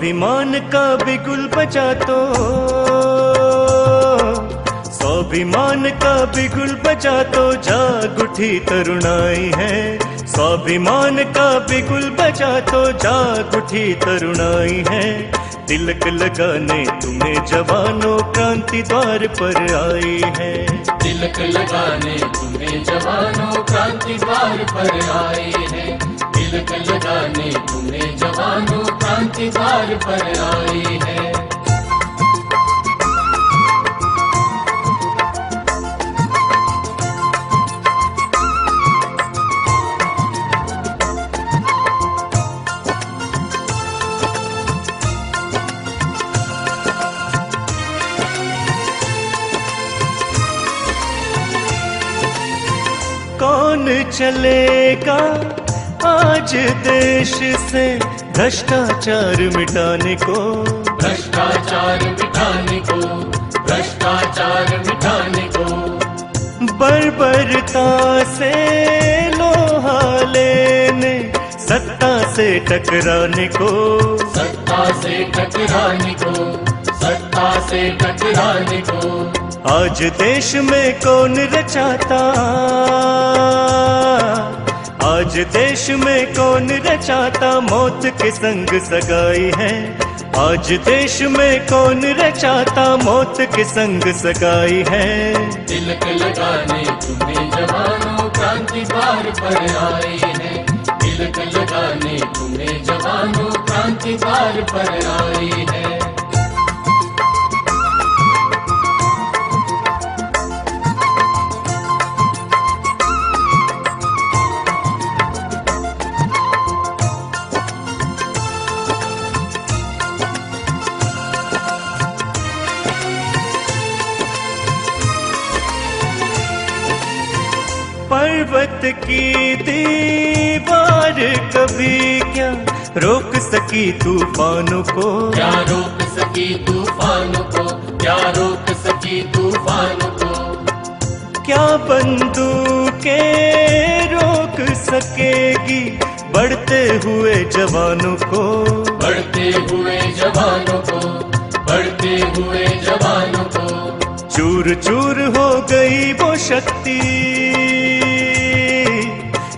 स्वाभिमान का बिगुल बजा तो, स्वाभिमान का बिगुल बजा तो जाग उठी तरुणाई है। स्वाभिमान का बिगुल बजा तो जाग उठी तरुणाई है। तिलक लगाने तुम्हें जवानों क्रांति द्वार पर आई है। तिलक लगाने तुम्हें जवानों क्रांति द्वार पर आए हैं। तिलक लगाने तुम्हें जवानों क्रांति द्वार पर आए हैं। कौन चलेगा आज देश से भ्रष्टाचार मिटाने को, भ्रष्टाचार मिटाने को, भ्रष्टाचार मिटाने को। बर्बरता से लोहा लेने सत्ता से टकराने को, सत्ता से टकराने को, सत्ता से टकराने को। आज देश में कौन रचाता, आज देश में कौन रचाता मौत के संग सगाई है। आज देश में कौन रचाता मौत के संग सगाई है। तिलक लगाने तुम्हें जवानों क्रांति द्वार पर आए हैं। तिलक लगाने तुम्हें जवानों क्रांति द्वार पर आए हैं। पर्वत की दीवार कभी क्या रोक सकी तूफानों को, क्या रोक सकी तूफानों को, क्या रोक सकी तूफानों को। क्या बंदूकें रोक सकेगी बढ़ते हुए जवानों को, बढ़ते हुए जवानों को, बढ़ते हुए जवानों को। चूर चूर हो गई वो शक्ति,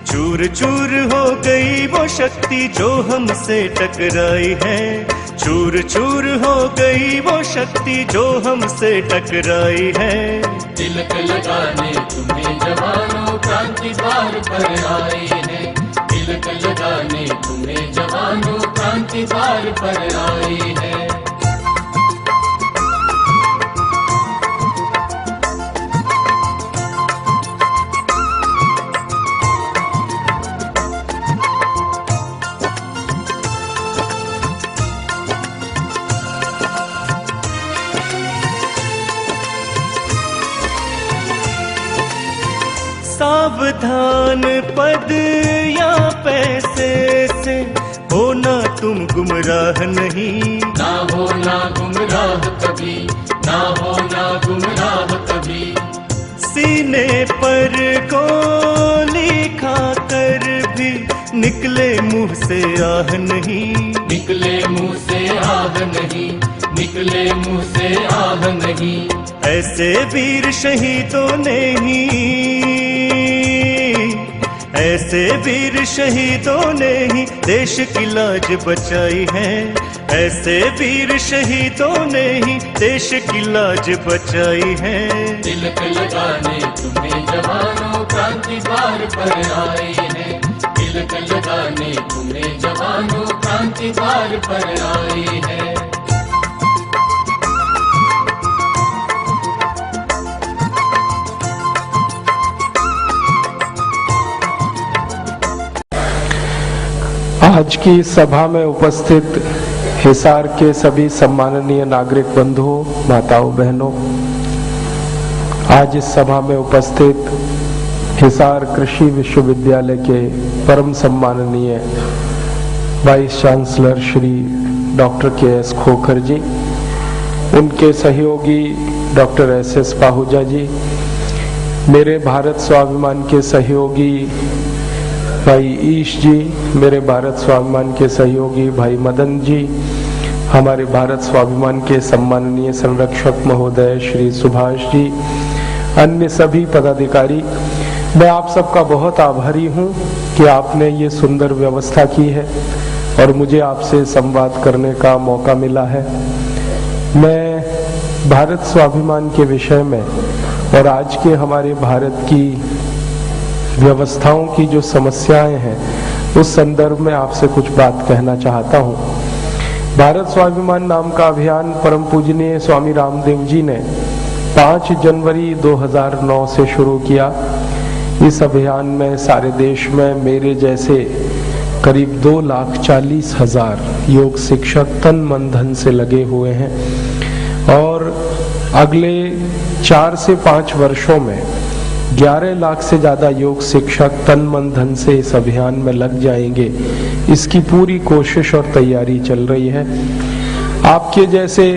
चूर चूर हो गई वो शक्ति जो हमसे टकराई है। चूर चूर हो गई वो शक्ति जो हमसे टकराई है। तिलक लगाने तुम्हें जवानों क्रांति द्वार पर आए हैं। तिलक लगाने तुम्हें जवानों क्रांति द्वार पर आए हैं। सावधान पद या पैसे से होना तुम गुमराह नहीं, ना होना गुमराह कभी, ना होना गुमराह कभी। सीने पर गोली खाकर भी निकले मुंह से आह नहीं, निकले मुंह से आह नहीं, निकले मुंह से आह नहीं। ऐसे वीर शहीदों ने ही, ऐसे वीर शहीदों ने ही देश की लाज बचाई है। ऐसे वीर शहीदों ने ही देश की लाज बचाई है। तिलक लगाने तुम्हें जवानों क्रांति द्वार पर आए हैं। तिलक लगाने तुम्हें जवानों क्रांति द्वार पर आए हैं। आज की सभा में उपस्थित हिसार के सभी सम्माननीय नागरिक बंधुओं, माताओं, बहनों, आज इस सभा में उपस्थित हिसार कृषि विश्वविद्यालय के परम सम्माननीय vice chancellor Shri doctor K S. Khokhar ji, उनके सहयोगी डॉक्टर S.S. पाहुजा जी, मेरे भारत स्वाभिमान के सहयोगी भाई ईश जी, मेरे भारत स्वाभिमान के सहयोगी भाई मदन जी, हमारे भारत स्वाभिमान के सम्माननीय संरक्षक महोदय श्री सुभाष जी, अन्य सभी पदाधिकारी, मैं आप सबका बहुत आभारी हूं कि आपने ये सुंदर व्यवस्था की है और मुझे आपसे संवाद करने का मौका मिला है। मैं भारत स्वाभिमान के विषय में और आज के हमारे भारत की व्यवस्थाओं की जो समस्याएं हैं उस संदर्भ में आपसे कुछ बात कहना चाहता हूं। भारत स्वाभिमान नाम का अभियान परम पूजनीय स्वामी रामदेव जी ने 5 जनवरी 2009 से शुरू किया। इस अभियान में सारे देश में मेरे जैसे करीब 2,40,000 योग शिक्षक तन मन धन से लगे हुए हैं और अगले 4 से 5 वर्षों में 11 लाख से ज्यादा योग शिक्षक तन मन धन से इस अभियान में लग जाएंगे। इसकी पूरी कोशिश और तैयारी चल रही है। आपके जैसे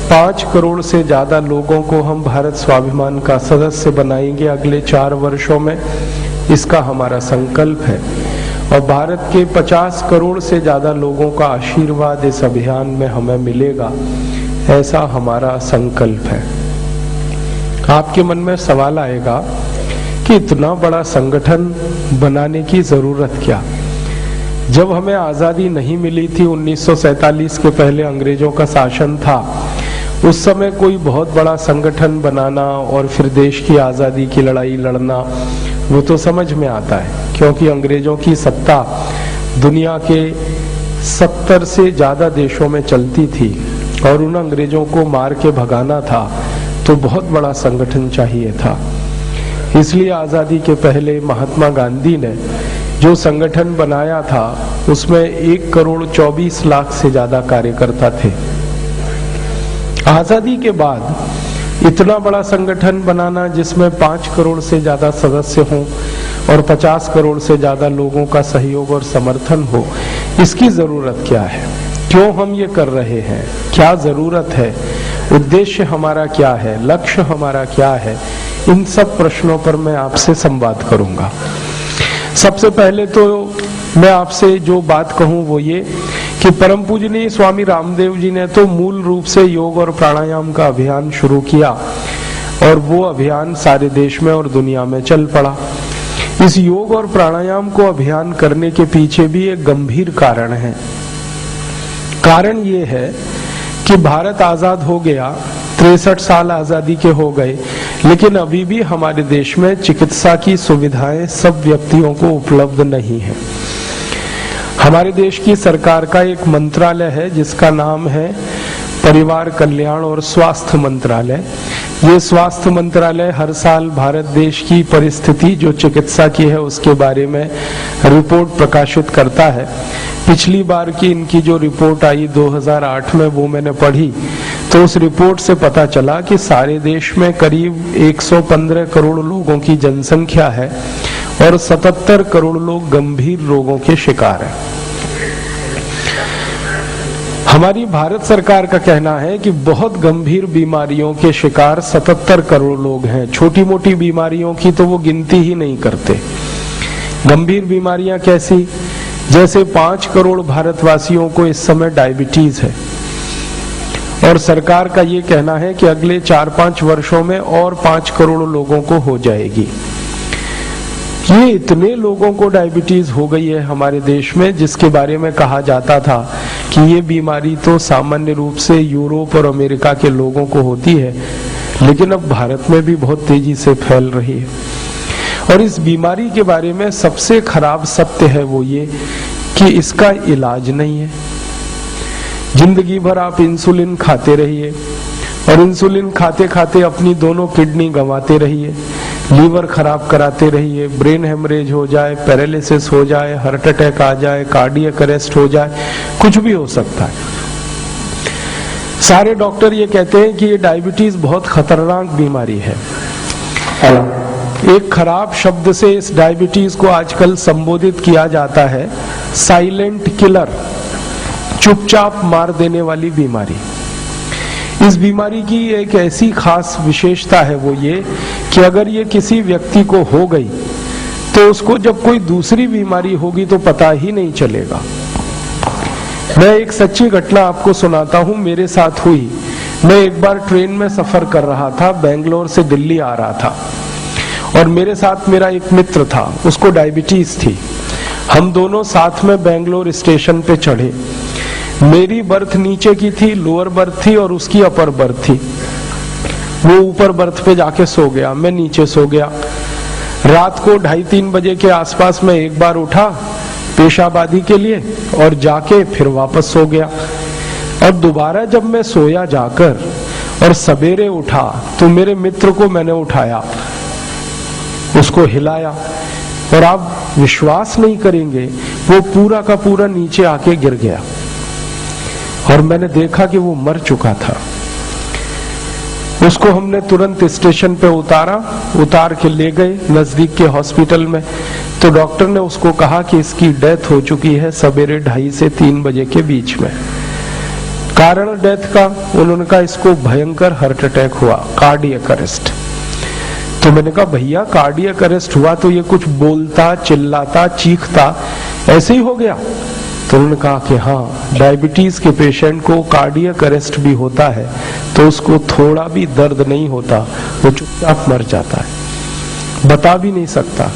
5 करोड़ से ज्यादा लोगों को हम भारत स्वाभिमान का सदस्य बनाएंगे अगले 4 वर्षों में, इसका हमारा संकल्प है। और भारत के 50 करोड़ से ज्यादा लोगों का आशीर्वाद इस अभियान में हमें मिलेगा, ऐसा हमारा संकल्प है। आपके मन में सवाल आएगा कि इतना बड़ा संगठन बनाने की जरूरत क्या? जब हमें आजादी नहीं मिली थी, 1947 के पहले अंग्रेजों का शासन था, उस समय कोई बहुत बड़ा संगठन बनाना और फिर देश की आजादी की लड़ाई लड़ना वो तो समझ में आता है, क्योंकि अंग्रेजों की सत्ता दुनिया के 70 से ज्यादा देशों में चलती थी और उन अंग्रेजों को मार के भगाना था तो बहुत बड़ा संगठन चाहिए था। इसलिए आजादी के पहले महात्मा गांधी ने जो संगठन बनाया था उसमें 1 करोड़ 24 लाख से ज्यादा कार्यकर्ता थे। आजादी के बाद इतना बड़ा संगठन बनाना जिसमें 5 करोड़ से ज्यादा सदस्य हों और 50 करोड़ से ज्यादा लोगों का सहयोग और समर्थन हो, इसकी जरूरत क्या है? क्यों हम ये कर रहे हैं? क्या जरूरत है? उद्देश्य हमारा क्या है? लक्ष्य हमारा क्या है? इन सब प्रश्नों पर मैं आपसे संवाद करूंगा। सबसे पहले तो मैं आपसे जो बात कहूं वो ये कि परम पूजनीय स्वामी रामदेव जी ने तो मूल रूप से योग और प्राणायाम का अभियान शुरू किया और वो अभियान सारे देश में और दुनिया में चल पड़ा। इस योग और प्राणायाम को अभियान करने के पीछे भी एक गंभीर कारण है। कारण ये है कि भारत आजाद हो गया, 63 साल आजादी के हो गए, लेकिन अभी भी हमारे देश में चिकित्सा की सुविधाएं सब व्यक्तियों को उपलब्ध नहीं है। हमारे देश की सरकार का एक मंत्रालय है जिसका नाम है परिवार कल्याण और स्वास्थ्य मंत्रालय। ये स्वास्थ्य मंत्रालय हर साल भारत देश की परिस्थिति जो चिकित्सा की है उसके बारे में रिपोर्ट प्रकाशित करता है। पिछली बार की इनकी जो रिपोर्ट आई 2008 में वो मैंने पढ़ी, तो उस रिपोर्ट से पता चला कि सारे देश में करीब 115 करोड़ लोगों की जनसंख्या है और 77 करोड़ लोग गंभीर रोगों के शिकार हैं। हमारी भारत सरकार का कहना है कि बहुत गंभीर बीमारियों के शिकार 77 करोड़ लोग हैं। छोटी मोटी बीमारियों की तो वो गिनती ही नहीं करते। गंभीर बीमारियां कैसी? जैसे 5 करोड़ भारतवासियों को इस समय डायबिटीज है और सरकार का ये कहना है कि अगले 4-5 वर्षों में और 5 करोड़ लोगों को हो जाएगी। ये इतने लोगों को डायबिटीज हो गई है हमारे देश में, जिसके बारे में कहा जाता था कि ये बीमारी तो सामान्य रूप से यूरोप और अमेरिका के लोगों को होती है, लेकिन अब भारत में भी बहुत तेजी से फैल रही है। और इस बीमारी के बारे में सबसे खराब सत्य है वो ये कि इसका इलाज नहीं है। जिंदगी भर आप इंसुलिन खाते रहिए और इंसुलिन खाते खाते अपनी दोनों किडनी गंवाते रहिए, लीवर खराब कराते रहिए, ब्रेन हेमरेज हो जाए, पैरालिसिस हो जाए, हार्ट अटैक आ जाए, कार्डियक अरेस्ट हो जाए, कुछ भी हो सकता है। सारे डॉक्टर ये कहते हैं कि ये डायबिटीज बहुत खतरनाक बीमारी है। एक खराब शब्द से इस डायबिटीज को आजकल संबोधित किया जाता है, साइलेंट किलर, चुपचाप मार देने वाली बीमारी। इस बीमारी की एक ऐसी खास विशेषता है वो ये कि अगर ये किसी व्यक्ति को हो गई तो उसको जब कोई दूसरी बीमारी होगी तो पता ही नहीं चलेगा। मैं एक सच्ची घटना आपको सुनाता हूं, मेरे साथ हुई। मैं एक बार ट्रेन में सफर कर रहा था, बेंगलोर से दिल्ली आ रहा था, और मेरे साथ मेरा एक मित्र था, उसको डायबिटीज थी। हम दोनों साथ में बेंगलोर स्टेशन पे चढ़े। मेरी बर्थ नीचे की थी, लोअर बर्थ थी, और उसकी अपर बर्थ थी। वो ऊपर बर्थ पे जाके सो गया, मैं नीचे सो गया। रात को 2:30-3 बजे के आसपास में एक बार उठा पेशाब आदि के लिए, और जाके फिर वापस सो गया। और दोबारा जब मैं सोया जाकर और सवेरे उठा तो मेरे मित्र को मैंने उठाया, उसको हिलाया, और आप विश्वास नहीं करेंगे, वो पूरा का पूरा नीचे आके गिर गया। और मैंने देखा कि वो मर चुका था। उसको हमने तुरंत स्टेशन पे उतार के ले गए नजदीक के हॉस्पिटल में। तो डॉक्टर ने उसको कहा कि इसकी डेथ हो चुकी है सवेरे 2:30 से 3 बजे के बीच में। कारण डेथ का उन्होंने कहा इसको भयंकर हार्ट अटैक हुआ, कार्डियक अरेस्ट। तो मैंने कहा भैया कार्डियक अरेस्ट हुआ तो ये कुछ बोलता, चिल्लाता, चीखता, ऐसे ही हो गया? तो उन्होंने कहा कि हाँ, डायबिटीज के पेशेंट को कार्डियक अरेस्ट भी होता है तो उसको थोड़ा भी दर्द नहीं होता, वो चुपचाप मर जाता है, बता भी नहीं सकता।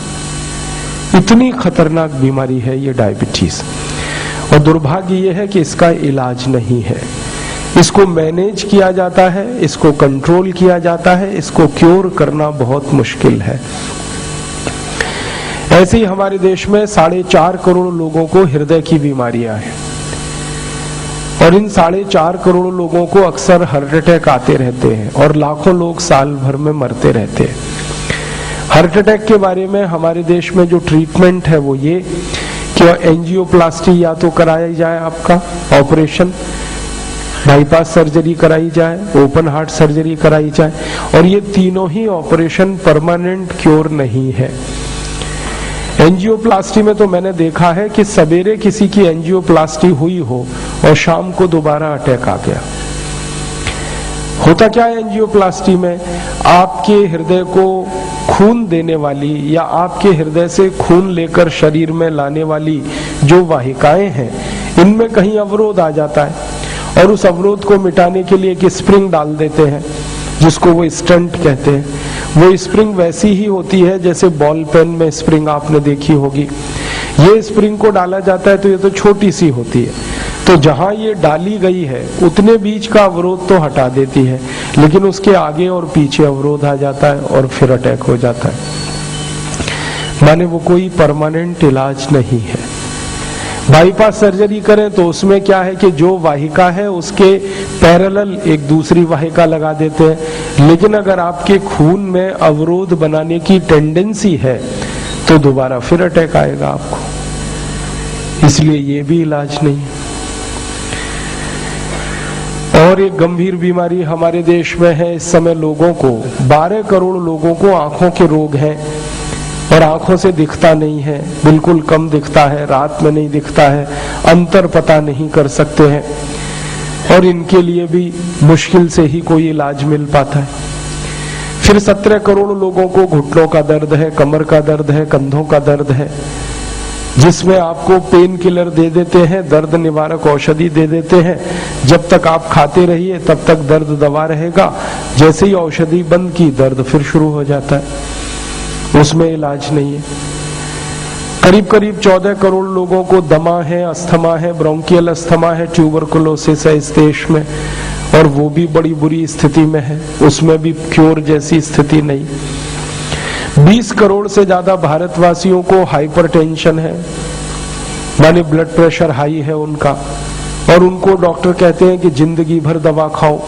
इतनी खतरनाक बीमारी है ये डायबिटीज। और दुर्भाग्य ये है कि इसका इलाज नहीं है। इसको मैनेज किया जाता है, इसको कंट्रोल किया जाता है, इसको क्योर करना बहुत मुश्किल है। ऐसे ही हमारे देश में 4.5 करोड़ लोगों को हृदय की बीमारियां हैं, और इन 4.5 करोड़ लोगों को अक्सर हार्ट अटैक आते रहते हैं, और लाखों लोग साल भर में मरते रहते हैं। हार्ट अटैक के बारे में हमारे देश में जो ट्रीटमेंट है वो ये कि एंजियोप्लास्टी या तो कराया जाए, आपका ऑपरेशन, बाईपास सर्जरी कराई जाए, ओपन हार्ट सर्जरी कराई जाए, और ये तीनों ही ऑपरेशन परमानेंट क्योर नहीं है। एंजियोप्लास्टी में तो मैंने देखा है कि सवेरे किसी की एंजियोप्लास्टी हुई हो और शाम को दोबारा अटैक आ गया। होता क्या है एंजियोप्लास्टी में? आपके हृदय को खून देने वाली या आपके हृदय से खून लेकर शरीर में लाने वाली जो वाहिकाएं हैं, इनमें कहीं अवरोध आ जाता है, और उस अवरोध को मिटाने के लिए एक स्प्रिंग डाल देते हैं जिसको वो स्टंट कहते हैं। वो स्प्रिंग वैसी ही होती है जैसे बॉल पेन में स्प्रिंग आपने देखी होगी। ये स्प्रिंग को डाला जाता है तो ये तो छोटी सी होती है, तो जहां ये डाली गई है उतने बीच का अवरोध तो हटा देती है, लेकिन उसके आगे और पीछे अवरोध आ जाता है और फिर अटैक हो जाता है। माने वो कोई परमानेंट इलाज नहीं है। बाईपास सर्जरी करें तो उसमें क्या है कि जो वाहिका है उसके पैरेलल एक दूसरी वाहिका लगा देते हैं, लेकिन अगर आपके खून में अवरोध बनाने की टेंडेंसी है तो दोबारा फिर अटैक आएगा आपको, इसलिए ये भी इलाज नहीं है। और एक गंभीर बीमारी हमारे देश में है इस समय, लोगों को 12 करोड़ लोगों को आंखों के रोग हैं, और आंखों से दिखता नहीं है, बिल्कुल कम दिखता है, रात में नहीं दिखता है, अंतर पता नहीं कर सकते हैं, और इनके लिए भी मुश्किल से ही कोई इलाज मिल पाता है। फिर 17 करोड़ लोगों को घुटनों का दर्द है, कमर का दर्द है, कंधों का दर्द है, जिसमें आपको पेन किलर दे देते हैं, दर्द निवारक औषधि दे देते हैं, जब तक आप खाते रहिए तब तक दर्द दबा रहेगा, जैसे ही औषधि बंद की दर्द फिर शुरू हो जाता है, उसमें इलाज नहीं है। करीब करीब 14 करोड़ लोगों को दमा है, अस्थमा है, ब्रोंकियल अस्थमा है, ट्यूबरकुलोसिस है इस देश में, और वो भी बड़ी बुरी स्थिति में है, उसमें भी क्योर जैसी स्थिति नहीं। 20 करोड़ से ज्यादा भारतवासियों को हाइपरटेंशन है, माने ब्लड प्रेशर हाई है उनका, और उनको डॉक्टर कहते हैं कि जिंदगी भर दवा खाओ।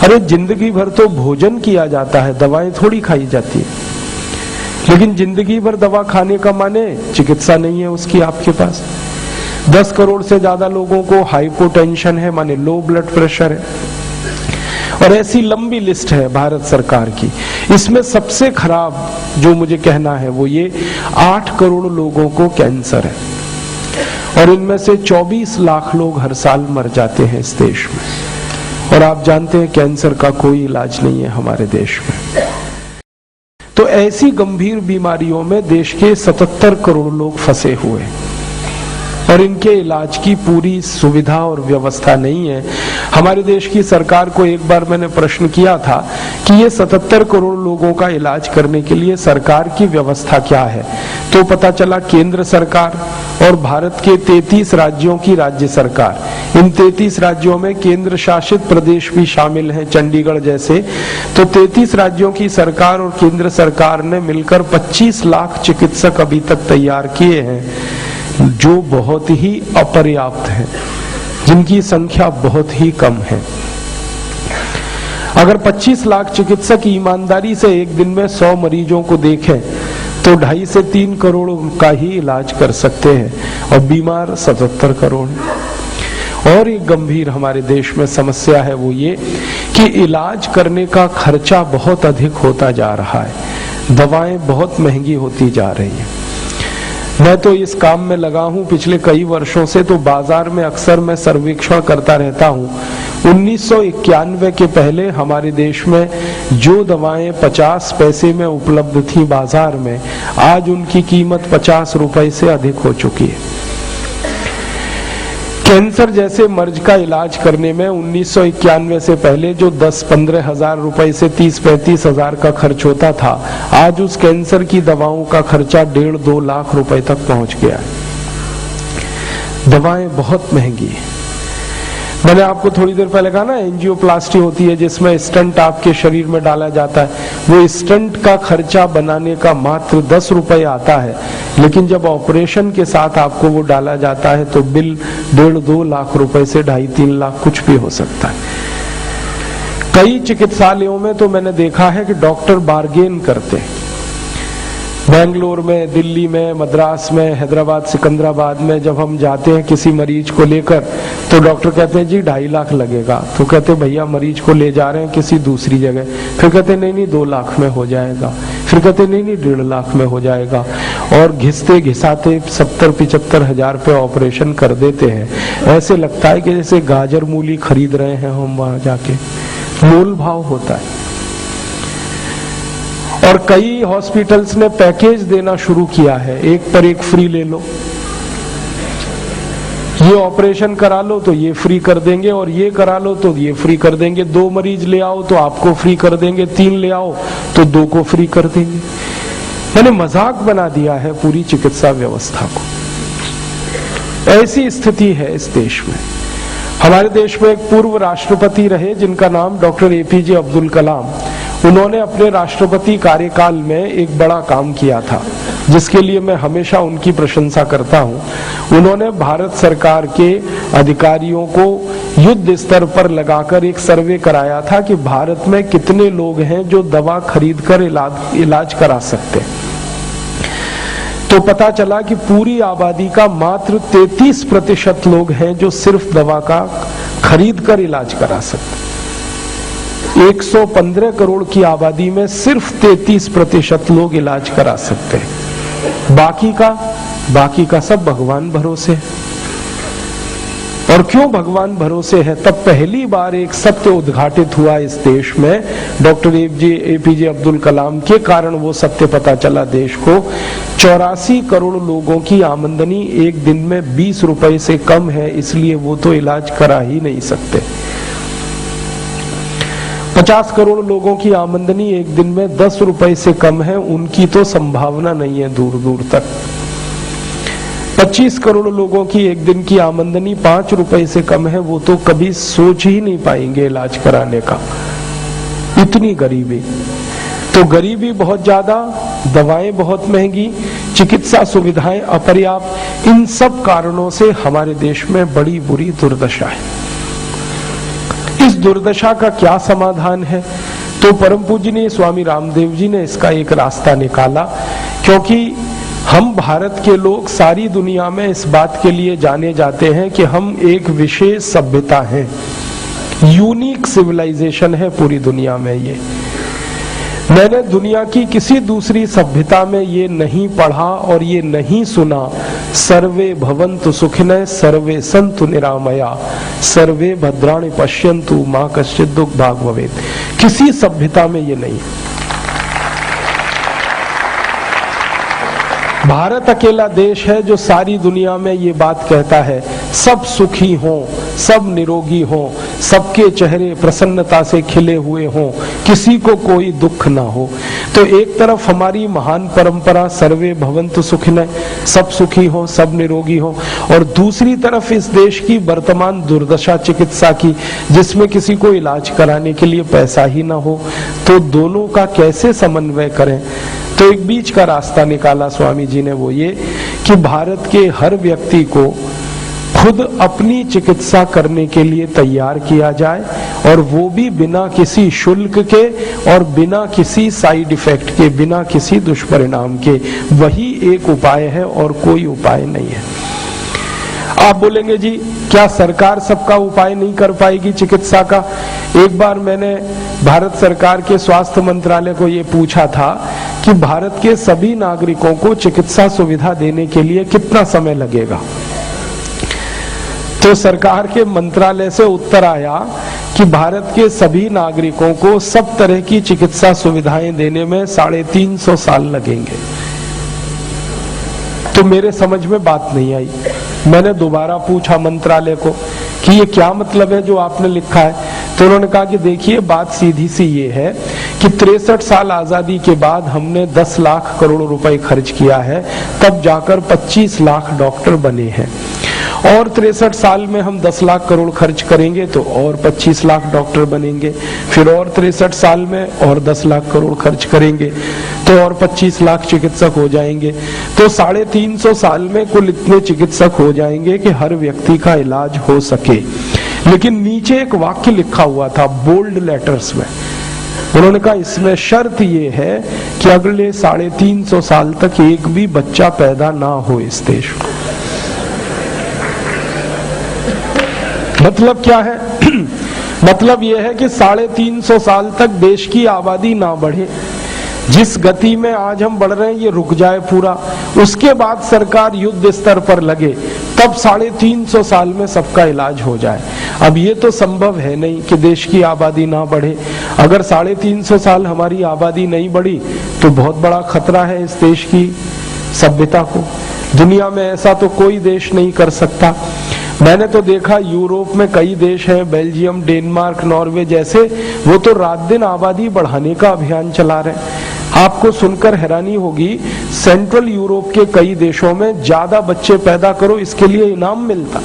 अरे जिंदगी भर तो भोजन किया जाता है, दवाएं थोड़ी खाई जाती है, लेकिन जिंदगी भर दवा खाने का माने चिकित्सा नहीं है उसकी आपके पास। 10 करोड़ से ज्यादा लोगों को हाइपोटेंशन है, माने लो ब्लड प्रेशर है, और ऐसी लंबी लिस्ट है भारत सरकार की। इसमें सबसे खराब जो मुझे कहना है वो ये 8 करोड़ लोगों को कैंसर है, और इनमें से 24 लाख लोग हर साल मर जाते हैं इस देश में, और आप जानते हैं कैंसर का कोई इलाज नहीं है हमारे देश में। तो ऐसी गंभीर बीमारियों में देश के 77 करोड़ लोग फंसे हुए। और इनके इलाज की पूरी सुविधा और व्यवस्था नहीं है। हमारे देश की सरकार को एक बार मैंने प्रश्न किया था कि ये 77 करोड़ लोगों का इलाज करने के लिए सरकार की व्यवस्था क्या है, तो पता चला केंद्र सरकार और भारत के 33 राज्यों की राज्य सरकार, इन 33 राज्यों में केंद्र शासित प्रदेश भी शामिल हैं, चंडीगढ़ जैसे। तो 33 राज्यों की सरकार और केंद्र सरकार ने मिलकर 25 लाख चिकित्सक अभी तक तैयार किए हैं, जो बहुत ही अपर्याप्त है, जिनकी संख्या बहुत ही कम है। अगर 25 लाख चिकित्सक ईमानदारी से एक दिन में 100 मरीजों को देखें तो 2.5 से 3 करोड़ का ही इलाज कर सकते हैं, और बीमार 77 करोड़। और एक गंभीर हमारे देश में समस्या है, वो ये कि इलाज करने का खर्चा बहुत अधिक होता जा रहा है, दवाएं बहुत महंगी होती जा रही हैं। मैं तो इस काम में लगा हूं पिछले कई वर्षों से, तो बाजार में अक्सर मैं सर्वेक्षण करता रहता हूं। 1991 के पहले हमारे देश में जो दवाएं 50 पैसे में उपलब्ध थी बाजार में, आज उनकी कीमत 50 रुपए से अधिक हो चुकी है। कैंसर जैसे मर्ज का इलाज करने में 1991 से पहले जो 10-15 हजार रुपए से 30-35 हजार का खर्च होता था, आज उस कैंसर की दवाओं का खर्चा 1.5-2 लाख रुपए तक पहुंच गया है। दवाएं बहुत महंगी है। मैंने आपको थोड़ी देर पहले कहा ना, एंजियोप्लास्टी होती है जिसमें स्टंट आपके शरीर में डाला जाता है, वो स्टंट का खर्चा बनाने का मात्र 10 रुपए आता है, लेकिन जब ऑपरेशन के साथ आपको वो डाला जाता है तो बिल 1.5-2 लाख रुपए से 2.5-3 लाख कुछ भी हो सकता है। कई चिकित्सालयों में तो मैंने देखा है कि डॉक्टर बार्गेन करते हैं। बेंगलोर में, दिल्ली में, मद्रास में, हैदराबाद, सिकंदराबाद में जब हम जाते हैं किसी मरीज को लेकर, तो डॉक्टर कहते हैं जी 2.5 लाख लगेगा। तो कहते हैं भैया मरीज को ले जा रहे हैं किसी दूसरी जगह। फिर कहते हैं नहीं 2 लाख में हो जाएगा। फिर कहते हैं नहीं 1.5 लाख में हो जाएगा। और घिसते घिसाते 70-75 हजार पे ऑपरेशन कर देते हैं। ऐसे लगता है कि जैसे गाजर मूली खरीद रहे हैं हम वहां जाके। मोल भाव होता है। और कई हॉस्पिटल्स ने पैकेज देना शुरू किया है, एक पर एक फ्री ले लो, ये ऑपरेशन करा लो तो ये फ्री कर देंगे, और ये करा लो तो ये फ्री कर देंगे। 2 मरीज ले आओ तो आपको फ्री कर देंगे, 3 ले आओ तो 2 को फ्री कर देंगे। मैंने मजाक बना दिया है पूरी चिकित्सा व्यवस्था को। ऐसी स्थिति है इस देश में। हमारे देश में एक पूर्व राष्ट्रपति रहे जिनका नाम डॉक्टर APJ अब्दुल कलाम। उन्होंने अपने राष्ट्रपति कार्यकाल में एक बड़ा काम किया था, जिसके लिए मैं हमेशा उनकी प्रशंसा करता हूं। उन्होंने भारत सरकार के अधिकारियों को युद्ध स्तर पर लगाकर एक सर्वे कराया था कि भारत में कितने लोग हैं जो दवा खरीदकर इलाज करा सकते हैं। तो पता चला कि पूरी आबादी का मात्र 33% लोग हैं जो सिर्फ दवा का खरीद कर इलाज करा सकते। 115 करोड़ की आबादी में सिर्फ 33% लोग इलाज करा सकते हैं। बाकी का सब भगवान भरोसे है। और क्यों भगवान भरोसे है? तब पहली बार एक सत्य उद्घाटित हुआ इस देश में। डॉक्टर APJ अब्दुल कलाम के कारण वो सत्य पता चला देश को। 84 करोड़ लोगों की आमदनी एक दिन में 20 रुपए से कम है, इसलिए वो तो इलाज करा ही नहीं सकते। 50 करोड़ लोगों की आमदनी एक दिन में 10 रुपए से कम है, उनकी तो संभावना नहीं है दूर दूर तक। 25 करोड़ लोगों की एक दिन की आमदनी 5 रुपए से कम है, वो तो कभी सोच ही नहीं पाएंगे इलाज कराने का। इतनी गरीबी, तो गरीबी बहुत ज्यादा, दवाएं बहुत महंगी, चिकित्सा सुविधाएं अपर्याप्त, इन सब कारणों से हमारे देश में बड़ी बुरी दुर्दशा है। इस दुर्दशा का क्या समाधान है? तो परम पूजनीय स्वामी रामदेव जी ने इसका एक रास्ता निकाला। क्योंकि हम भारत के लोग सारी दुनिया में इस बात के लिए जाने जाते हैं कि हम एक विशेष सभ्यता हैं, यूनिक सिविलाइजेशन है पूरी दुनिया में। ये मैंने दुनिया की किसी दूसरी सभ्यता में ये नहीं पढ़ा और ये नहीं सुना। सर्वे भवन्तु सुखिनः सर्वे सन्तु निरामया सर्वे भद्राणि पश्यन्तु मां कश्चित् दुःख भाग् भवेत्। किसी सभ्यता में ये नहीं। भारत अकेला देश है जो सारी दुनिया में ये बात कहता है, सब सुखी हों, सब निरोगी हों, सबके चेहरे प्रसन्नता से खिले हुए हों, किसी को कोई दुख ना हो। तो एक तरफ हमारी महान परंपरा सर्वे भवन्तु सुखिनः, सब सुखी हों, सब निरोगी हों, और दूसरी तरफ इस देश की वर्तमान दुर्दशा चिकित्सा की, जिसमें किसी को इलाज कराने के लिए पैसा ही ना हो। तो दोनों का कैसे समन्वय करें? तो एक बीच का रास्ता निकाला स्वामी जी ने, वो ये कि भारत के हर व्यक्ति को खुद अपनी चिकित्सा करने के लिए तैयार किया जाए, और वो भी बिना किसी शुल्क के और बिना किसी साइड इफेक्ट के, बिना किसी दुष्परिणाम के। वही एक उपाय है और कोई उपाय नहीं है। आप बोलेंगे जी क्या सरकार सबका उपाय नहीं कर पाएगी चिकित्सा का? एक बार मैंने भारत सरकार के स्वास्थ्य मंत्रालय को ये पूछा था कि भारत के सभी नागरिकों को चिकित्सा सुविधा देने के लिए कितना समय लगेगा। तो सरकार के मंत्रालय से उत्तर आया कि भारत के सभी नागरिकों को सब तरह की चिकित्सा सुविधाएं देने में 350 साल लगेंगे। तो मेरे समझ में बात नहीं आई। मैंने दोबारा पूछा मंत्रालय को कि ये क्या मतलब है जो आपने लिखा है? तो उन्होंने कहा कि देखिए बात सीधी सी ये है कि 63 साल आजादी के बाद हमने 10 लाख करोड़ रुपए खर्च किया है, तब जाकर 25 लाख डॉक्टर बने हैं, और 63 साल में हम 10 लाख करोड़ खर्च करेंगे तो और 25 लाख डॉक्टर बनेंगे, फिर और 63 साल में और 10 लाख करोड़ खर्च करेंगे तो और 25 लाख चिकित्सक हो जाएंगे। तो 350 साल में कुल इतने चिकित्सक हो जाएंगे कि हर व्यक्ति का इलाज हो सके। लेकिन नीचे एक वाक्य लिखा हुआ था बोल्ड लेटर्स में, उन्होंने कहा इसमें शर्त ये है कि अगले 350 साल तक एक भी बच्चा पैदा ना हो इस देश में। मतलब क्या है? मतलब यह है कि 350 साल तक देश की आबादी ना बढ़े, जिस गति में आज हम बढ़ रहे हैं ये रुक जाए पूरा, उसके बाद सरकार युद्ध स्तर पर लगे, तब 350 साल में सबका इलाज हो जाए। अब ये तो संभव है नहीं कि देश की आबादी ना बढ़े। अगर 350 साल हमारी आबादी नहीं बढ़ी तो बहुत बड़ा खतरा है इस देश की सभ्यता को। दुनिया में ऐसा तो कोई देश नहीं कर सकता। मैंने तो देखा यूरोप में कई देश हैं, बेल्जियम, डेनमार्क, नॉर्वे जैसे, वो तो रात दिन आबादी बढ़ाने का अभियान चला रहे हैं। आपको सुनकर हैरानी होगी, सेंट्रल यूरोप के कई देशों में ज्यादा बच्चे पैदा करो इसके लिए इनाम मिलता।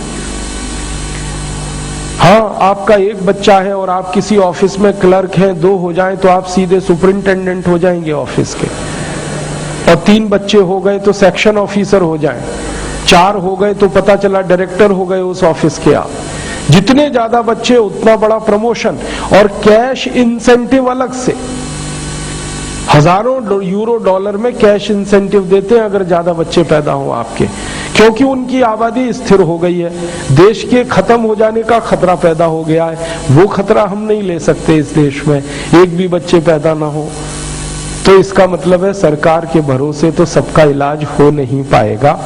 हाँ, आपका एक बच्चा है और आप किसी ऑफिस में क्लर्क हैं, 2 हो जाएं तो आप सीधे सुपरिंटेंडेंट हो जाएंगे ऑफिस के, और 3 बच्चे हो गए तो सेक्शन ऑफिसर हो जाएं, 4 हो गए तो पता चला डायरेक्टर हो गए उस ऑफिस के आप। जितने ज्यादा बच्चे उतना बड़ा प्रमोशन, और कैश इंसेंटिव अलग से, हजारों यूरो डॉलर में कैश इंसेंटिव देते हैं अगर ज्यादा बच्चे पैदा हो आपके, क्योंकि उनकी आबादी स्थिर हो गई है। देश के खत्म हो जाने का खतरा पैदा हो गया है, वो खतरा हम नहीं ले सकते इस देश में, एक भी बच्चे पैदा ना हो। तो इसका मतलब है सरकार के भरोसे तो सबका इलाज हो नहीं पाएगा।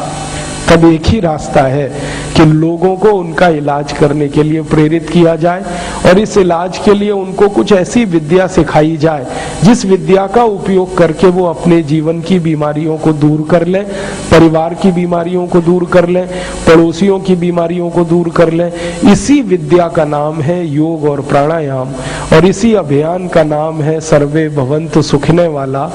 तब एक ही रास्ता है कि लोगों को उनका इलाज करने के लिए प्रेरित किया जाए, और इस इलाज के लिए उनको कुछ ऐसी विद्या सिखाई जाए जिस विद्या का उपयोग करके वो अपने जीवन की बीमारियों को दूर कर लें, परिवार की बीमारियों को दूर कर लें, पड़ोसियों की बीमारियों को दूर कर लें। इसी विद्या का नाम है योग और प्राणायाम, और इसी अभियान का नाम है सर्वे भवन्तु सुखिनः वाला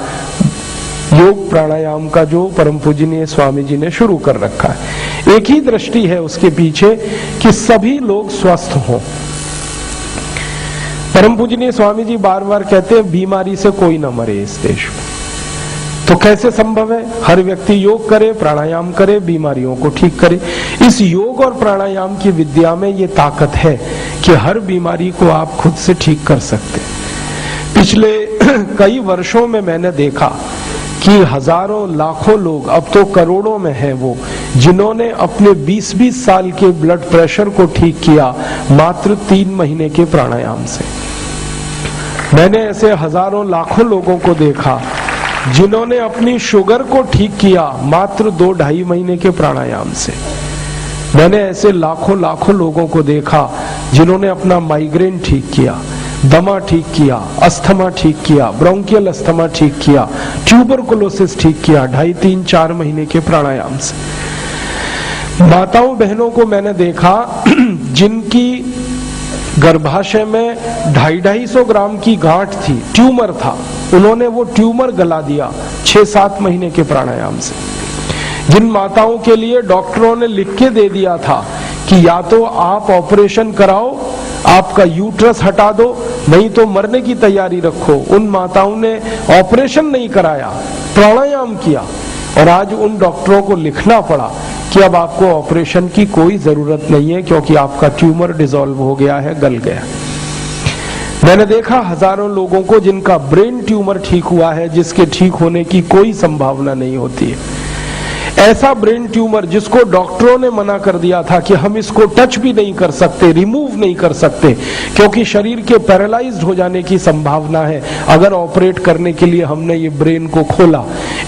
योग प्राणायाम का, जो परम पूजनीय स्वामी जी ने शुरू कर रखा है। एक ही दृष्टि है उसके पीछे कि सभी लोग स्वस्थ हों। परम पूजनीय स्वामी जी बार बार कहते हैं बीमारी से कोई ना मरे इस देश में। तो कैसे संभव है? हर व्यक्ति योग करे, प्राणायाम करे, बीमारियों को ठीक करे। इस योग और प्राणायाम की विद्या में ये ताकत है कि हर बीमारी को आप खुद से ठीक कर सकते। पिछले कई वर्षों में मैंने देखा कि हजारों लाखों लोग, अब तो करोड़ों में हैं वो, जिन्होंने अपने 20-20 साल के ब्लड प्रेशर को ठीक किया मात्र 3 महीने के प्राणायाम से। मैंने ऐसे हजारों लाखों लोगों को देखा जिन्होंने अपनी शुगर को ठीक किया मात्र 2-2.5 महीने के प्राणायाम से। मैंने ऐसे लाखों लाखों लोगों को देखा जिन्होंने अपना माइग्रेन ठीक किया दमा ठीक किया, अस्थमा ठीक किया, ब्रोंकियल अस्थमा ठीक किया, ट्यूबरकुलोसिस ठीक किया 2.5, 3, 4 महीने के प्राणायाम से। माताओं बहनों को मैंने देखा जिनकी गर्भाशय में 250-250 ग्राम की गांठ थी, ट्यूमर था, उन्होंने वो ट्यूमर गला दिया 6-7 महीने के प्राणायाम से। जिन माताओं के लिए डॉक्टरों ने लिख के दे दिया था कि या तो आप ऑपरेशन कराओ, आपका यूट्रस हटा दो, नहीं तो मरने की तैयारी रखो, उन माताओं ने ऑपरेशन नहीं कराया, प्राणायाम किया। और आज उन डॉक्टरों को लिखना पड़ा कि अब आपको ऑपरेशन की कोई जरूरत नहीं है क्योंकि आपका ट्यूमर डिसॉल्व हो गया है, गल गया। मैंने देखा हजारों लोगों को जिनका ब्रेन ट्यूमर ठीक हुआ है, जिसके ठीक होने की कोई संभावना नहीं होती है। ऐसा ब्रेन ट्यूमर जिसको डॉक्टरों ने मना कर दिया था कि हम इसको टच भी नहीं कर सकते, रिमूव नहीं कर सकते, क्योंकि शरीर के पैरालाइज्ड हो जाने की संभावना है अगर ऑपरेट करने के लिए हमने ये ब्रेन को खोला।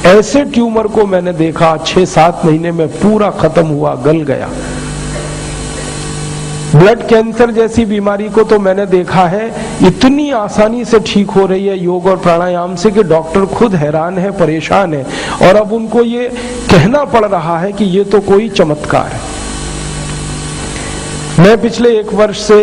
ऐसे ट्यूमर को मैंने देखा 6-7 महीने में पूरा खत्म हुआ, गल गया। ब्लड कैंसर जैसी बीमारी को तो मैंने देखा है इतनी आसानी से ठीक हो रही है योग और प्राणायाम से कि डॉक्टर खुद हैरान है, परेशान है, और अब उनको ये कहना पड़ रहा है कि ये तो कोई चमत्कार है। मैं पिछले 1 वर्ष से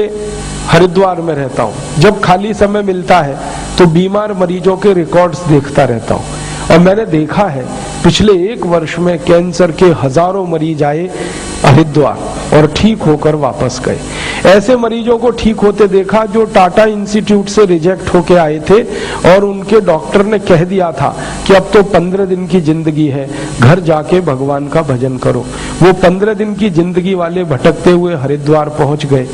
हरिद्वार में रहता हूं। जब खाली समय मिलता है तो बीमार मरीजों के रिकॉर्ड्स देखता रहता हूं, और मैंने देखा है पिछले 1 वर्ष में कैंसर के हजारों मरीज आए हरिद्वार और ठीक होकर वापस गए। ऐसे मरीजों को ठीक होते देखा जो टाटा इंस्टीट्यूट से रिजेक्ट होके आए थे और उनके डॉक्टर ने कह दिया था कि अब तो 15 दिन की जिंदगी है, घर जाके भगवान का भजन करो। वो 15 दिन की जिंदगी वाले भटकते हुए हरिद्वार पहुंच गए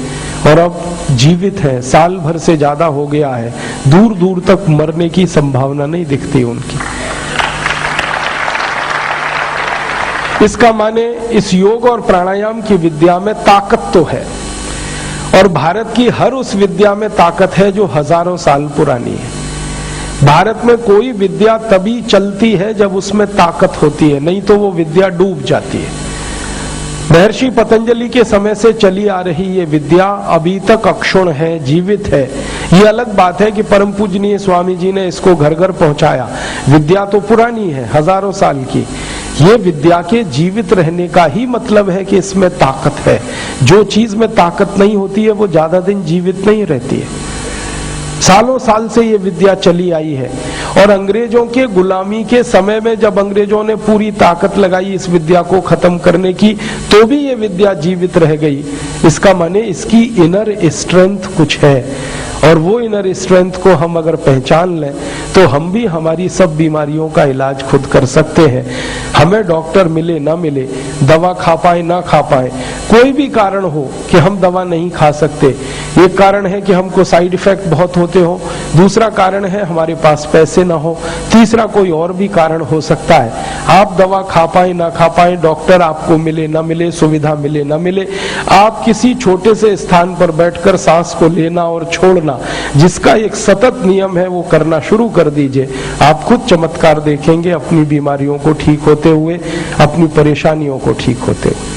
और अब जीवित है, साल भर से ज्यादा हो गया है, दूर दूर तक मरने की संभावना नहीं दिखती उनकी। इसका माने इस योग और प्राणायाम की विद्या में ताकत तो है, और भारत की हर उस विद्या में ताकत है जो हजारों साल पुरानी है। भारत में कोई विद्या तभी चलती है जब उसमें ताकत होती है, नहीं तो वो विद्या डूब जाती है। महर्षि पतंजलि के समय से चली आ रही ये विद्या अभी तक अक्षुण्ण है, जीवित है। ये अलग बात है कि परम पूजनीय स्वामी जी ने इसको घर घर पहुंचाया। विद्या तो पुरानी है, हजारों साल की। ये विद्या के जीवित रहने का ही मतलब है कि इसमें ताकत है। जो चीज में ताकत नहीं होती है वो ज्यादा दिन जीवित नहीं रहती है। सालों साल से ये विद्या चली आई है, और अंग्रेजों के गुलामी के समय में जब अंग्रेजों ने पूरी ताकत लगाई इस विद्या को खत्म करने की, तो भी ये विद्या जीवित रह गई। इसका माने इसकी इनर स्ट्रेंथ कुछ है, और वो इनर स्ट्रेंथ को हम अगर पहचान लें तो हम भी हमारी सब बीमारियों का इलाज खुद कर सकते हैं। हमें डॉक्टर मिले ना मिले, दवा खा पाए ना खा पाए, कोई भी कारण हो कि हम दवा नहीं खा सकते। एक कारण है कि हमको साइड इफेक्ट बहुत होते हो, दूसरा कारण है हमारे पास पैसे ना हो, तीसरा कोई और भी कारण हो सकता है। आप दवा खा पाए ना खा पाए, डॉक्टर आपको मिले ना मिले, सुविधा मिले ना मिले, आप किसी छोटे से स्थान पर बैठकर सांस को लेना और छोड़ना, जिसका एक सतत नियम है, वो करना शुरू कर दीजिए। आप खुद चमत्कार देखेंगे अपनी बीमारियों को ठीक होते हुए, अपनी परेशानियों को ठीक होते हुए।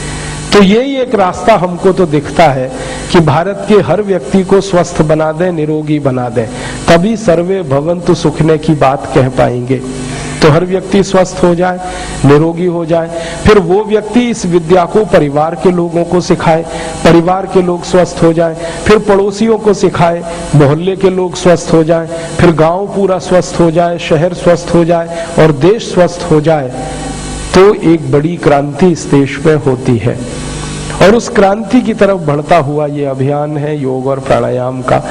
तो यही एक रास्ता हमको तो दिखता है कि भारत के हर व्यक्ति को स्वस्थ बना दें, निरोगी बना दें, तभी सर्वे भवन्तु सुखिनः की बात कह पाएंगे। तो हर व्यक्ति स्वस्थ हो जाए, निरोगी हो जाए, फिर वो व्यक्ति इस विद्या को परिवार के लोगों को सिखाए, परिवार के लोग स्वस्थ हो जाए, फिर पड़ोसियों को सिखाए, मोहल्ले के लोग स्वस्थ हो जाए, फिर गांव पूरा स्वस्थ हो जाए, शहर स्वस्थ हो जाए और देश स्वस्थ हो जाए। तो एक बड़ी क्रांति इस देश में होती है, और उस क्रांति की तरफ बढ़ता हुआ ये अभियान है योग और प्राणायाम का।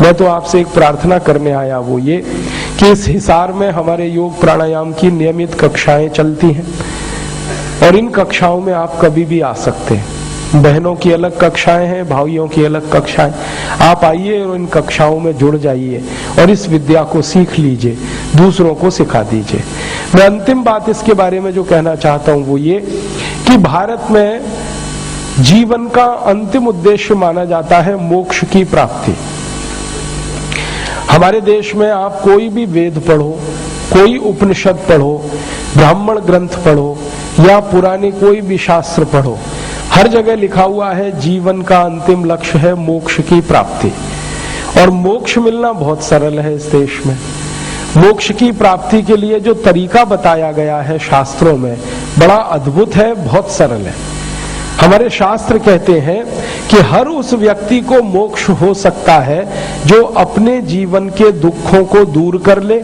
मैं तो आपसे एक प्रार्थना करने आया, वो ये कि इस हिसार में हमारे योग प्राणायाम की नियमित कक्षाएं चलती हैं, और इन कक्षाओं में आप कभी भी आ सकते हैं। बहनों की अलग कक्षाएं हैं, भाइयों की अलग कक्षाएं। आप आइए और इन कक्षाओं में जुड़ जाइए और इस विद्या को सीख लीजिए, दूसरों को सिखा दीजिए। मैं अंतिम बात इसके बारे में जो कहना चाहता हूं वो ये कि भारत में जीवन का अंतिम उद्देश्य माना जाता है मोक्ष की प्राप्ति। हमारे देश में आप कोई भी वेद पढ़ो, कोई उपनिषद पढ़ो, ब्राह्मण ग्रंथ पढ़ो या पुराने कोई भी शास्त्र पढ़ो, हर जगह लिखा हुआ है जीवन का अंतिम लक्ष्य है मोक्ष की प्राप्ति। और मोक्ष मिलना बहुत सरल है इस देश में। मोक्ष की प्राप्ति के लिए जो तरीका बताया गया है शास्त्रों में बड़ा अद्भुत है, बहुत सरल है। हमारे शास्त्र कहते हैं कि हर उस व्यक्ति को मोक्ष हो सकता है जो अपने जीवन के दुखों को दूर कर ले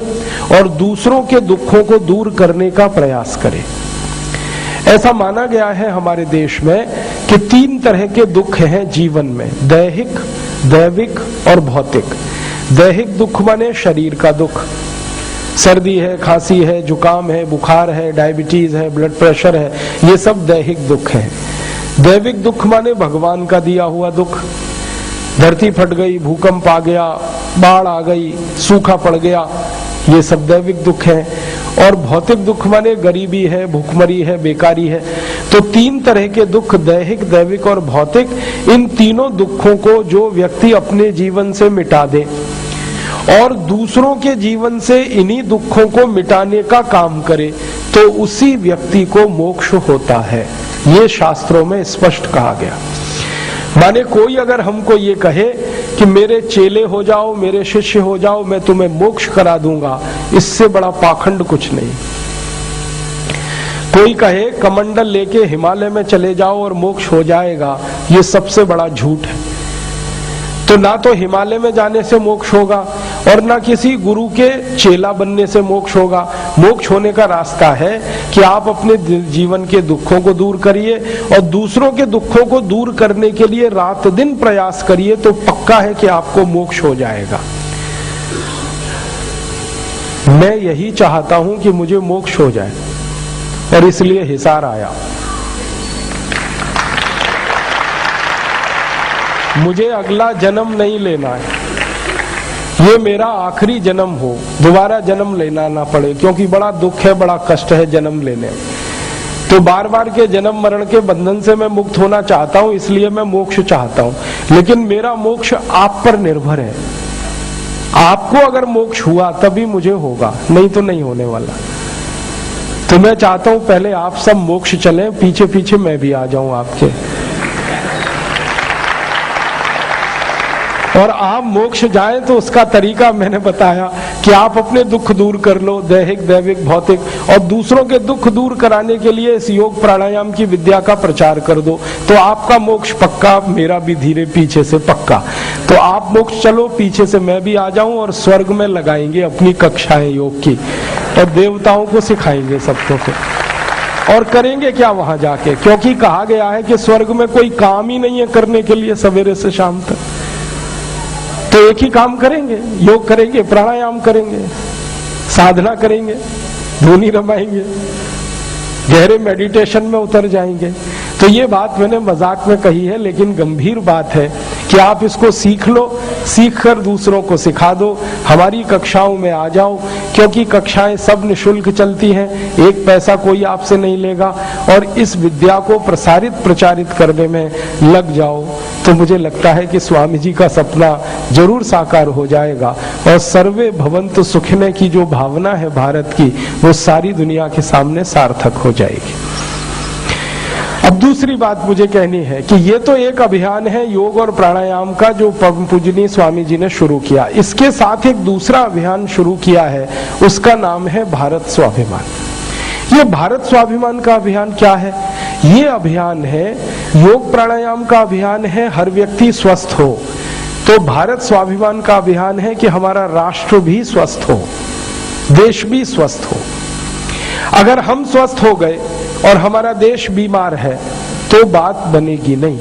और दूसरों के दुखों को दूर करने का प्रयास करे। ऐसा माना गया है हमारे देश में कि 3 तरह के दुख हैं जीवन में, दैहिक, दैविक और भौतिक। दैहिक दुख माने शरीर का दुख, सर्दी है, खांसी है, जुकाम है, बुखार है, डायबिटीज है, ब्लड प्रेशर है, ये सब दैहिक दुख है। दैविक दुख माने भगवान का दिया हुआ दुख, धरती फट गई, भूकंप आ गया, बाढ़ आ गई, सूखा पड़ गया, ये सब दैविक दुख है। और भौतिक दुख माने गरीबी है, भूखमरी है, बेकारी है। तो 3 तरह के दुख, दैहिक, दैविक और भौतिक, इन तीनों दुखों को जो व्यक्ति अपने जीवन से मिटा दे और दूसरों के जीवन से इन्हीं दुखों को मिटाने का काम करे तो उसी व्यक्ति को मोक्ष होता है। ये शास्त्रों में स्पष्ट कहा गया। माने कोई अगर हमको ये कहे कि मेरे चेले हो जाओ, मेरे शिष्य हो जाओ, मैं तुम्हें मोक्ष करा दूंगा, इससे बड़ा पाखंड कुछ नहीं। कोई कहे कमंडल लेके हिमालय में चले जाओ और मोक्ष हो जाएगा, ये सबसे बड़ा झूठ है। तो ना तो हिमालय में जाने से मोक्ष होगा और ना किसी गुरु के चेला बनने से मोक्ष होगा। मोक्ष होने का रास्ता है कि आप अपने जीवन के दुखों को दूर करिए और दूसरों के दुखों को दूर करने के लिए रात दिन प्रयास करिए, तो पक्का है कि आपको मोक्ष हो जाएगा। मैं यही चाहता हूं कि मुझे मोक्ष हो जाए और इसलिए हिसार आया। मुझे अगला जन्म नहीं लेना है, ये मेरा आखिरी जन्म हो, दोबारा जन्म लेना ना पड़े, क्योंकि बड़ा दुख है, बड़ा कष्ट है जन्म लेने। तो बार बार के जन्म मरण के बंधन से मैं मुक्त होना चाहता हूं, इसलिए मैं मोक्ष चाहता हूं। लेकिन मेरा मोक्ष आप पर निर्भर है। आपको अगर मोक्ष हुआ तभी मुझे होगा, नहीं तो नहीं होने वाला। तो मैं चाहता हूं पहले आप सब मोक्ष चलें, पीछे पीछे मैं भी आ जाऊं आपके, और आप मोक्ष जाएं तो उसका तरीका मैंने बताया कि आप अपने दुख दूर कर लो, दैहिक, दैविक, भौतिक, और दूसरों के दुख दूर कराने के लिए इस योग प्राणायाम की विद्या का प्रचार कर दो, तो आपका मोक्ष पक्का, मेरा भी धीरे पीछे से पक्का। तो आप मोक्ष चलो, पीछे से मैं भी आ जाऊं और स्वर्ग में लगाएंगे अपनी कक्षाएं योग की और देवताओं को सिखाएंगे सबको को। और करेंगे क्या वहां जाके, क्योंकि कहा गया है कि स्वर्ग में कोई काम ही नहीं है करने के लिए सवेरे से शाम तक। तो एक ही काम करेंगे, योग करेंगे, प्राणायाम करेंगे, साधना करेंगे, धुनी रमाएंगे, गहरे मेडिटेशन में उतर जाएंगे। तो ये बात मैंने मजाक में कही है, लेकिन गंभीर बात है कि आप इसको सीख लो, सीख कर दूसरों को सिखा दो, हमारी कक्षाओं में आ जाओ, क्योंकि कक्षाएं सब निःशुल्क चलती हैं, 1 पैसा कोई आपसे नहीं लेगा, और इस विद्या को प्रसारित प्रचारित करने में लग जाओ तो मुझे लगता है कि स्वामी जी का सपना जरूर साकार हो जाएगा और सर्वे भवन्तु सुखिने की जो भावना है भारत की, वो सारी दुनिया के सामने सार्थक हो जाएगी। अब दूसरी बात मुझे कहनी है कि ये तो एक अभियान है योग और प्राणायाम का जो परम पूजनीय स्वामी जी ने शुरू किया। इसके साथ एक दूसरा अभियान शुरू किया है, उसका नाम है भारत स्वाभिमान। ये भारत स्वाभिमान का अभियान क्या है? ये अभियान है, योग प्राणायाम का अभियान है, हर व्यक्ति स्वस्थ हो। तो भारत स्वाभिमान का अभियान है कि हमारा राष्ट्र भी स्वस्थ हो, देश भी स्वस्थ हो। अगर हम स्वस्थ हो गए और हमारा देश बीमार है तो बात बनेगी नहीं,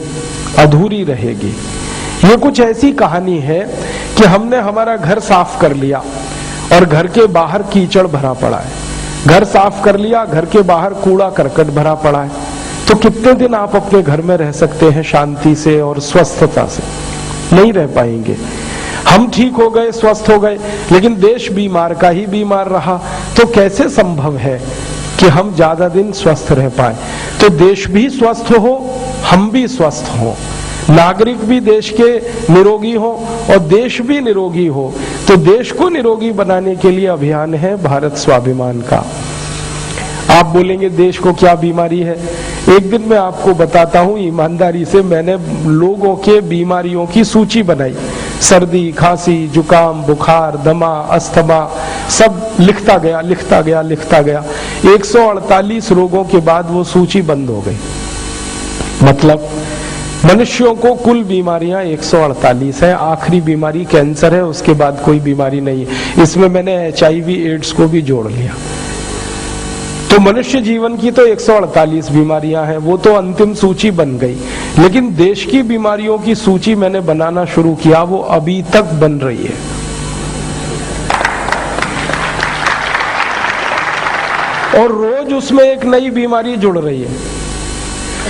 अधूरी रहेगी। ये कुछ ऐसी कहानी है कि हमने हमारा घर साफ कर लिया और घर के बाहर कीचड़ भरा पड़ा है, घर साफ कर लिया, घर के बाहर कूड़ा करकट भरा पड़ा है, तो कितने दिन आप अपने घर में रह सकते हैं शांति से और स्वस्थता से? नहीं रह पाएंगे। हम ठीक हो गए, स्वस्थ हो गए, लेकिन देश बीमार का ही बीमार रहा, तो कैसे संभव है कि हम ज्यादा दिन स्वस्थ रह पाए? तो देश भी स्वस्थ हो, हम भी स्वस्थ हो, नागरिक भी देश के निरोगी हो और देश भी निरोगी हो। तो देश को निरोगी बनाने के लिए अभियान है भारत स्वाभिमान का। आप बोलेंगे देश को क्या बीमारी है? एक दिन मैं आपको बताता हूं ईमानदारी से, मैंने लोगों के बीमारियों की सूची बनाई, सर्दी, खांसी, जुकाम, बुखार, दमा, अस्थमा, सब लिखता गया 148 रोगों के बाद वो सूची बंद हो गई। मतलब मनुष्यों को कुल बीमारियां 148 है, आखिरी बीमारी कैंसर है, उसके बाद कोई बीमारी नहीं है। इसमें मैंने HIV एड्स को भी जोड़ लिया। तो मनुष्य जीवन की तो 148 बीमारियां हैं, वो तो अंतिम सूची बन गई। लेकिन देश की बीमारियों की सूची मैंने बनाना शुरू किया, वो अभी तक बन रही है। और रोज उसमें एक नई बीमारी जुड़ रही है।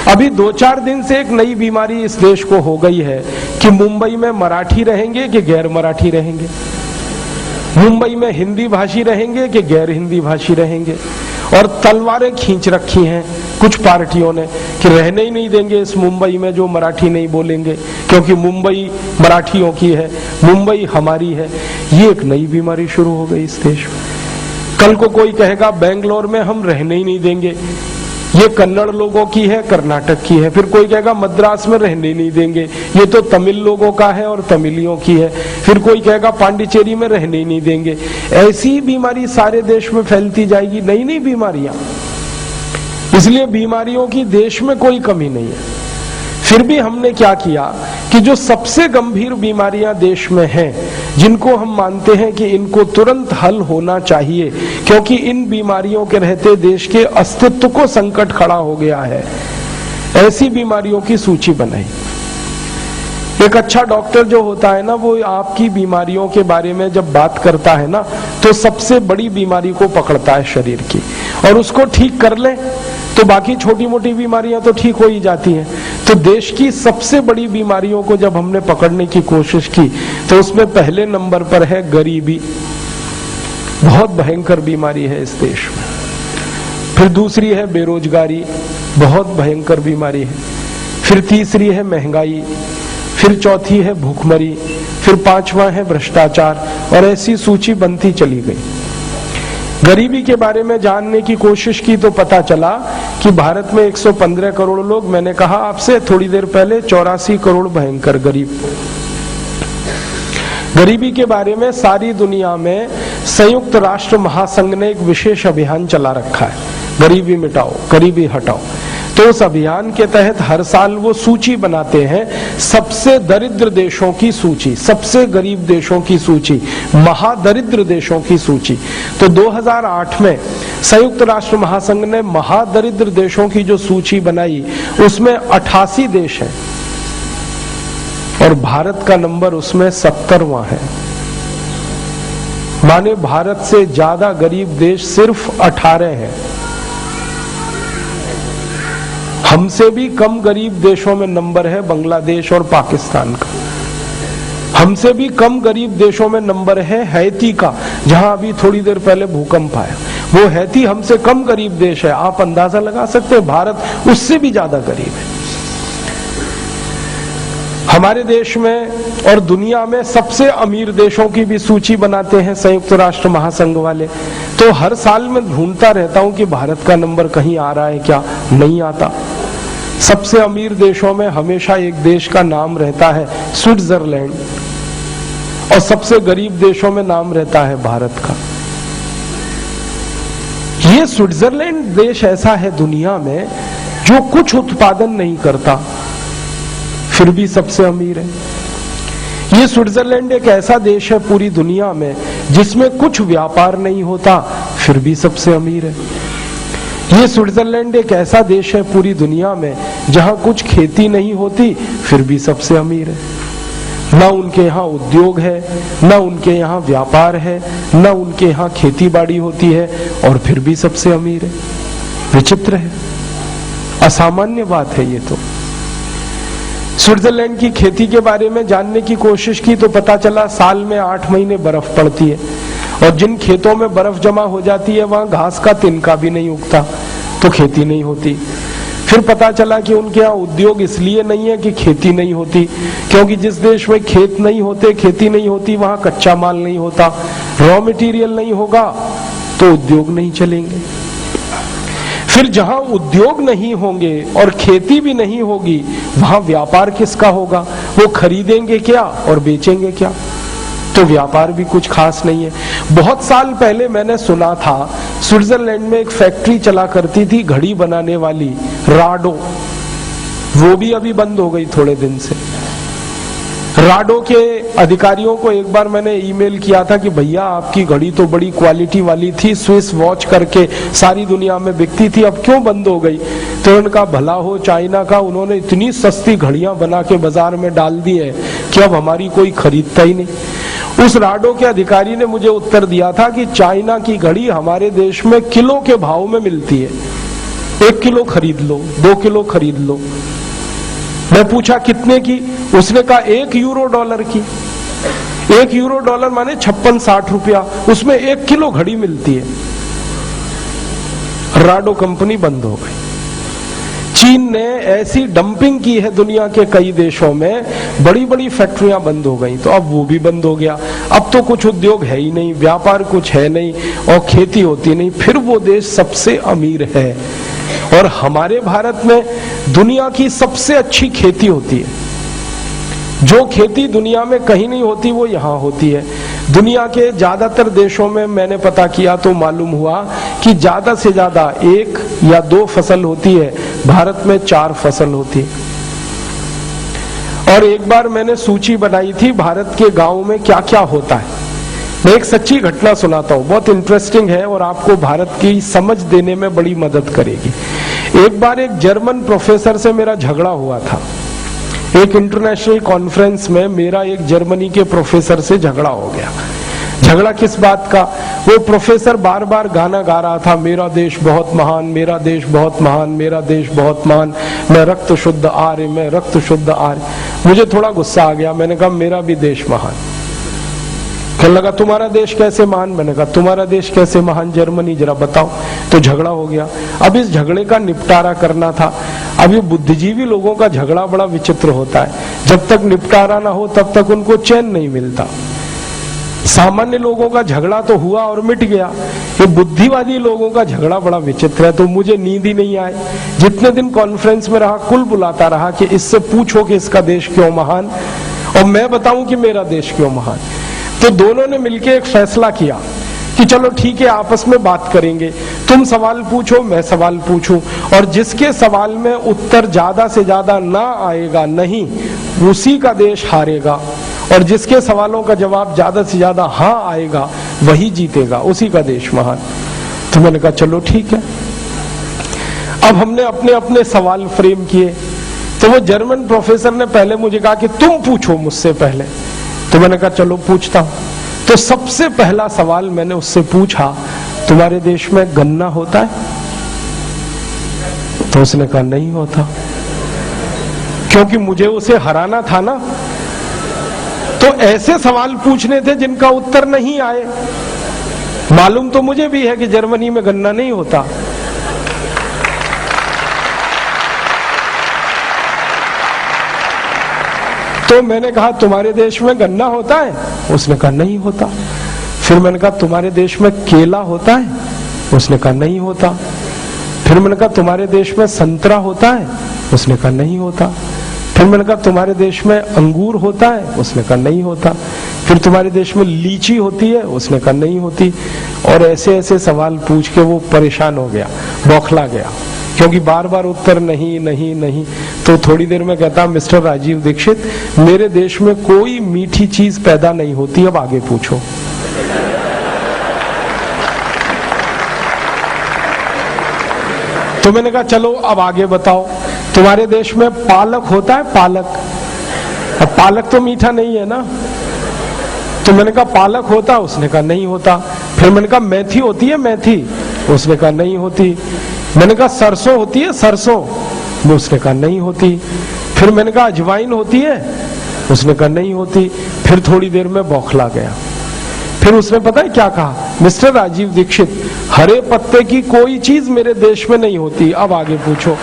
अभी 2-4 दिन से एक नई बीमारी इस देश को हो गई है कि मुंबई में मराठी रहेंगे कि गैर मराठी रहेंगे, मुंबई में हिंदी भाषी रहेंगे कि गैर हिंदी भाषी रहेंगे। और तलवारें खींच रखी हैं कुछ पार्टियों ने कि रहने ही नहीं देंगे इस मुंबई में जो मराठी नहीं बोलेंगे, क्योंकि मुंबई मराठियों की है, मुंबई हमारी है। ये एक नई बीमारी शुरू हो गई इस देश में। कल को कोई कहेगा बेंगलोर में हम रहने ही नहीं देंगे, ये कन्नड़ लोगों की है, कर्नाटक की है। फिर कोई कहेगा मद्रास में रहने नहीं देंगे, ये तो तमिल लोगों का है और तमिलियों की है। फिर कोई कहेगा पांडिचेरी में रहने ही नहीं देंगे। ऐसी बीमारी सारे देश में फैलती जाएगी, नई नई बीमारियां। इसलिए बीमारियों की देश में कोई कमी नहीं है। फिर भी हमने क्या किया कि जो सबसे गंभीर बीमारियां देश में हैं, जिनको हम मानते हैं कि इनको तुरंत हल होना चाहिए, क्योंकि इन बीमारियों के रहते देश के अस्तित्व को संकट खड़ा हो गया है, ऐसी बीमारियों की सूची बनाई। एक अच्छा डॉक्टर जो होता है ना, वो आपकी बीमारियों के बारे में जब बात करता है ना, तो सबसे बड़ी बीमारी को पकड़ता है शरीर की, और उसको ठीक कर ले तो बाकी छोटी मोटी बीमारियां तो ठीक हो ही जाती हैं। तो देश की सबसे बड़ी बीमारियों को जब हमने पकड़ने की कोशिश की, तो उसमें पहले नंबर पर है गरीबी। बहुत भयंकर बीमारी है इस देश में। फिर दूसरी है बेरोजगारी, बहुत भयंकर बीमारी है। फिर तीसरी है महंगाई, फिर चौथी है भूखमरी, फिर पांचवा है भ्रष्टाचार, और ऐसी सूची बनती चली गई। गरीबी के बारे में जानने की कोशिश की तो पता चला कि भारत में 115 करोड़ लोग, मैंने कहा आपसे थोड़ी देर पहले 84 करोड़ भयंकर गरीब। गरीबी के बारे में सारी दुनिया में संयुक्त राष्ट्र महासंघ ने एक विशेष अभियान चला रखा है, गरीबी मिटाओ, गरीबी हटाओ। तो उस अभियान के तहत हर साल वो सूची बनाते हैं, सबसे दरिद्र देशों की सूची, सबसे गरीब देशों की सूची, महादरिद्र देशों की सूची। तो 2008 में संयुक्त राष्ट्र महासंघ ने महादरिद्र देशों की जो सूची बनाई, उसमें 88 देश हैं और भारत का नंबर उसमें 70वां है। माने भारत से ज्यादा गरीब देश सिर्फ 18 हैं। हमसे भी कम गरीब देशों में नंबर है बांग्लादेश और पाकिस्तान का। हमसे भी कम गरीब देशों में नंबर है हैती का, जहां अभी थोड़ी देर पहले भूकंप आया। वो हैती हमसे कम गरीब देश है। आप अंदाजा लगा सकते हैं, भारत उससे भी ज्यादा गरीब है। हमारे देश में और दुनिया में सबसे अमीर देशों की भी सूची बनाते हैं संयुक्त राष्ट्र महासंघ वाले। तो हर साल मैं ढूंढता रहता हूं कि भारत का नंबर कहीं आ रहा है क्या, नहीं आता। सबसे अमीर देशों में हमेशा एक देश का नाम रहता है स्विट्जरलैंड, और सबसे गरीब देशों में नाम रहता है भारत का। ये स्विट्जरलैंड देश ऐसा है दुनिया में जो कुछ उत्पादन नहीं करता, फिर भी सबसे अमीर है। ये स्विट्जरलैंड एक ऐसा देश है पूरी दुनिया में जिसमें कुछ व्यापार नहीं होता, फिर भी सबसे अमीर है। ये स्विट्जरलैंड एक ऐसा देश है पूरी दुनिया में जहां कुछ खेती नहीं होती, फिर भी सबसे अमीर है। ना उनके यहाँ उद्योग है, ना उनके यहाँ व्यापार है, ना उनके यहाँ खेती बाड़ी होती है, और फिर भी सबसे अमीर है। विचित्र है, असामान्य बात है ये तो। स्विट्जरलैंड की खेती के बारे में जानने की कोशिश की तो पता चला साल में 8 महीने बर्फ पड़ती है, और जिन खेतों में बर्फ जमा हो जाती है वहां घास का तिनका भी नहीं उगता, तो खेती नहीं होती। फिर पता चला कि उनके यहाँ उद्योग इसलिए नहीं है कि खेती नहीं होती, क्योंकि जिस देश में खेत नहीं होते, खेती नहीं होती, वहां कच्चा माल नहीं होता, रॉ मटेरियल नहीं होगा, तो उद्योग नहीं चलेंगे। फिर जहां उद्योग नहीं होंगे और खेती भी नहीं होगी, वहां व्यापार किसका होगा? वो खरीदेंगे क्या और बेचेंगे क्या? तो व्यापार भी कुछ खास नहीं है। बहुत साल पहले मैंने सुना था स्विट्जरलैंड में एक फैक्ट्री चला करती थी घड़ी बनाने वाली, राडो, वो भी अभी बंद हो गई थोड़े दिन से। राडो के अधिकारियों को एक बार मैंने ईमेल किया था कि भैया आपकी घड़ी तो बड़ी क्वालिटी वाली थी, स्विस वॉच करके सारी दुनिया में बिकती थी, अब क्यों बंद हो गई? तो उनका भला हो चाइना का, उन्होंने इतनी सस्ती घड़ियां बना के बाजार में डाल दी है कि अब हमारी कोई खरीदता ही नहीं। उस राडो के अधिकारी ने मुझे उत्तर दिया था कि चाइना की घड़ी हमारे देश में किलो के भाव में मिलती है, 1 किलो खरीद लो, 2 किलो खरीद लो। मैं पूछा कितने की? उसने कहा 1 यूरो डॉलर की। 1 यूरो डॉलर माने 56-60 रुपया, उसमें 1 किलो घड़ी मिलती है। राडो कंपनी बंद हो गई। चीन ने ऐसी डंपिंग की है दुनिया के कई देशों में, बड़ी बड़ी फैक्ट्रियां बंद हो गई, तो अब वो भी बंद हो गया। अब तो कुछ उद्योग है ही नहीं, व्यापार कुछ है नहीं और खेती होती नहीं, फिर वो देश सबसे अमीर है। और हमारे भारत में दुनिया की सबसे अच्छी खेती होती है। जो खेती दुनिया में कहीं नहीं होती वो यहाँ होती है। दुनिया के ज्यादातर देशों में मैंने पता किया तो मालूम हुआ कि ज्यादा से ज्यादा 1 या 2 फसल होती है, भारत में 4 फसल होती है। और एक बार मैंने सूची बनाई थी भारत के गांव में क्या क्या होता है। मैं एक सच्ची घटना सुनाता हूं, बहुत इंटरेस्टिंग है और आपको भारत की समझ देने में बड़ी मदद करेगी। एक बार एक जर्मन प्रोफेसर से मेरा झगड़ा हुआ था। एक इंटरनेशनल कॉन्फ्रेंस में मेरा एक जर्मनी के प्रोफेसर से झगड़ा हो गया। झगड़ा किस बात का? वो प्रोफेसर बार बार गाना गा रहा था, मेरा देश बहुत महान, मेरा देश बहुत महान, मेरा देश बहुत महान, मैं रक्त शुद्ध आर्य, मैं रक्त शुद्ध आर्य। मुझे थोड़ा गुस्सा आ गया, मैंने कहा मेरा भी देश महान। कहने लगा तुम्हारा देश कैसे महान? मैंने कहा तुम्हारा देश कैसे महान? जर्मनी, जरा बताओ। तो झगड़ा हो गया। अब इस झगड़े का निपटारा करना था। अब ये बुद्धिजीवी लोगों का झगड़ा बड़ा विचित्र होता है, जब तक निपटारा ना हो तब तक उनको चैन नहीं मिलता। सामान्य लोगों का झगड़ा तो हुआ और मिट गया, ये बुद्धिवादी लोगों का झगड़ा बड़ा विचित्र है। तो मुझे नींद ही नहीं आई। जितने दिन कॉन्फ्रेंस में रहा कुल बुलाता रहा कि इससे पूछो कि इसका देश क्यों महान और मैं बताऊं कि मेरा देश क्यों महान। तो दोनों ने मिलकर एक फैसला किया कि चलो ठीक है, आपस में बात करेंगे, तुम सवाल पूछो, मैं सवाल पूछूं, और जिसके सवाल में उत्तर ज्यादा से ज्यादा ना आएगा नहीं, उसी का देश हारेगा, और जिसके सवालों का जवाब ज्यादा से ज्यादा हाँ आएगा वही जीतेगा, उसी का देश महान। तो मैंने कहा चलो ठीक है। अब हमने अपने अपने सवाल फ्रेम किए। तो वो जर्मन प्रोफेसर ने पहले मुझे कहा कि तुम पूछो मुझसे पहले। तो मैंने कहा चलो पूछता हूं। तो सबसे पहला सवाल मैंने उससे पूछा, तुम्हारे देश में गन्ना होता है? तो उसने कहा नहीं होता। क्योंकि मुझे उसे हराना था ना, तो ऐसे सवाल पूछने थे जिनका उत्तर नहीं आए। मालूम तो मुझे भी है कि जर्मनी में गन्ना नहीं होता। तो मैंने कहा तुम्हारे देश में गन्ना होता है? उसने कहा नहीं होता। फिर मैंने कहा तुम्हारे देश में केला होता है? उसने कहा नहीं होता। फिर मैंने कहा तुम्हारे देश में संतरा होता है? उसने कहा नहीं होता। फिर मैंने कहा तुम्हारे देश में अंगूर होता है? उसने कहा नहीं होता। फिर तुम्हारे देश में लीची होती है? उसने कहा नहीं होती। और ऐसे ऐसे सवाल पूछ के वो परेशान हो गया, बौखला गया, क्योंकि बार बार उत्तर नहीं नहीं नहीं। तो थोड़ी देर में कहता, मिस्टर राजीव दीक्षित, मेरे देश में कोई मीठी चीज पैदा नहीं होती, अब आगे पूछो। तो मैंने कहा चलो अब आगे बताओ, तुम्हारे देश में पालक होता है? पालक। अब पालक तो मीठा नहीं है ना। तो मैंने कहा पालक होता? उसने कहा नहीं होता। फिर मैंने कहा मेथी होती है? मेथी? उसने कहा नहीं होती। मैंने कहा सरसों होती है? सरसों? उसने कहा नहीं होती। फिर मैंने कहा अजवाइन होती है? उसने कहा नहीं होती। फिर थोड़ी देर में बौखला गया। फिर उसने पता है क्या कहा, मिस्टर राजीव दीक्षित, हरे पत्ते की कोई चीज मेरे देश में नहीं होती, अब आगे पूछो।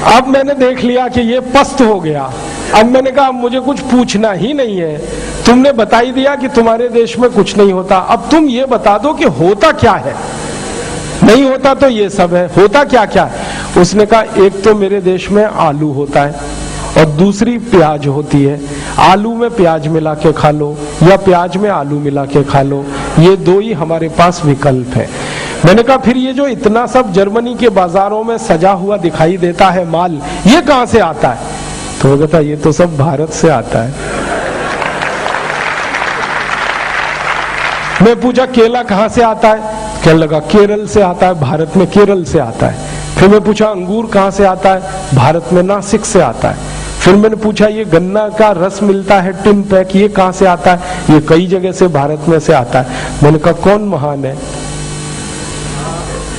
अब मैंने देख लिया कि ये पस्त हो गया। अब मैंने कहा मुझे कुछ पूछना ही नहीं है, तुमने बता ही दिया कि तुम्हारे देश में कुछ नहीं होता, अब तुम ये बता दो कि होता क्या है। नहीं होता तो ये सब है, होता क्या क्या है? उसने कहा एक तो मेरे देश में आलू होता है और दूसरी प्याज होती है। आलू में प्याज मिला के खा लो या प्याज में आलू मिला के खा लो, ये दो ही हमारे पास विकल्प है। मैंने कहा फिर ये जो इतना सब जर्मनी के बाजारों में सजा हुआ दिखाई देता है माल, ये कहां से आता है? तो वो कहता ये तो सब भारत से आता है। मैं पूछा केला कहां से आता है? कहने लगा केरल से आता है, भारत में केरल से आता है। फिर मैं पूछा अंगूर कहां से आता है? भारत में नासिक से आता है। फिर मैंने पूछा ये गन्ना का रस मिलता है टिन पैक, ये कहां से आता है? ये कई जगह से भारत में से आता है। मैंने कहा कौन महान है?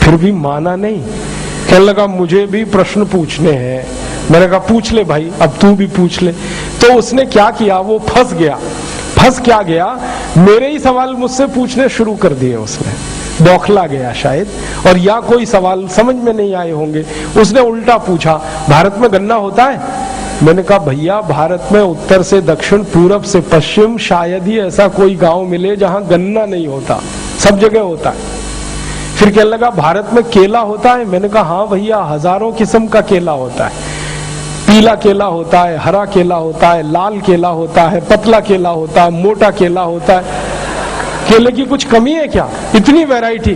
फिर भी माना नहीं। कहने लगा मुझे भी प्रश्न पूछने हैं। मैंने कहा पूछ ले भाई, अब तू भी पूछ ले। तो उसने क्या किया, वो फंस गया। फंस क्या गया, मेरे ही सवाल मुझसे पूछने शुरू कर दिए उसने। बौखला गया शायद, और या कोई सवाल समझ में नहीं आए होंगे। उसने उल्टा पूछा भारत में गन्ना होता है? मैंने कहा भैया भारत में उत्तर से दक्षिण, पूरब से पश्चिम शायद ही ऐसा कोई गांव मिले जहां गन्ना नहीं होता, सब जगह होता है। फिर कहने लगा भारत में केला होता है? मैंने कहा हाँ भैया हजारों किस्म का केला होता है। पीला केला होता है, हरा केला होता है, लाल केला होता है, पतला केला होता है, मोटा केला होता है। केले की कुछ कमी है क्या, इतनी वैरायटी?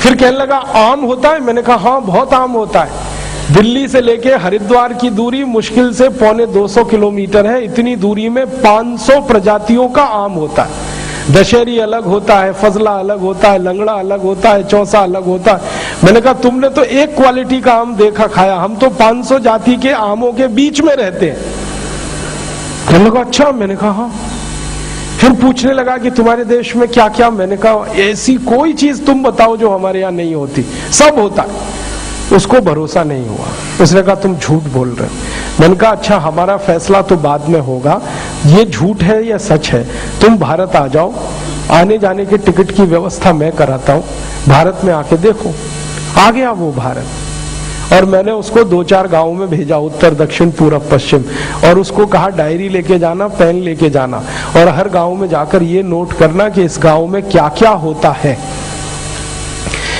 फिर कहने लगा आम होता है? मैंने कहा हाँ बहुत आम होता है। दिल्ली से लेके हरिद्वार की दूरी मुश्किल से 250 किलोमीटर है। इतनी दूरी में 500 प्रजातियों का आम होता है। दशहरी अलग होता है, फजला अलग होता है, लंगड़ा अलग होता है, चौसा अलग होता है। मैंने कहा तुमने तो एक क्वालिटी का आम देखा खाया, हम तो 500 जाति के आमों के बीच में रहते हैं। कहने लगा अच्छा। मैंने कहा हाँ। फिर पूछने लगा कि तुम्हारे देश में क्या क्या? मैंने कहा ऐसी कोई चीज तुम बताओ जो हमारे यहाँ नहीं होती, सब होता है। उसको भरोसा नहीं हुआ, उसने कहा तुम झूठ बोल रहे हो। मैंने कहा अच्छा हमारा फैसला तो बाद में होगा, ये झूठ है या सच है? तुम भारत आ जाओ, आने जाने के टिकट की व्यवस्था मैं कराता हूँ, भारत में आके देखो। आ गया वो भारत, और मैंने उसको 2-4 गांव में भेजा, उत्तर दक्षिण पूरब पश्चिम, और उसको कहा डायरी लेके जाना, पेन लेके जाना, और हर गांव में जाकर ये नोट करना कि इस गांव में क्या क्या होता है।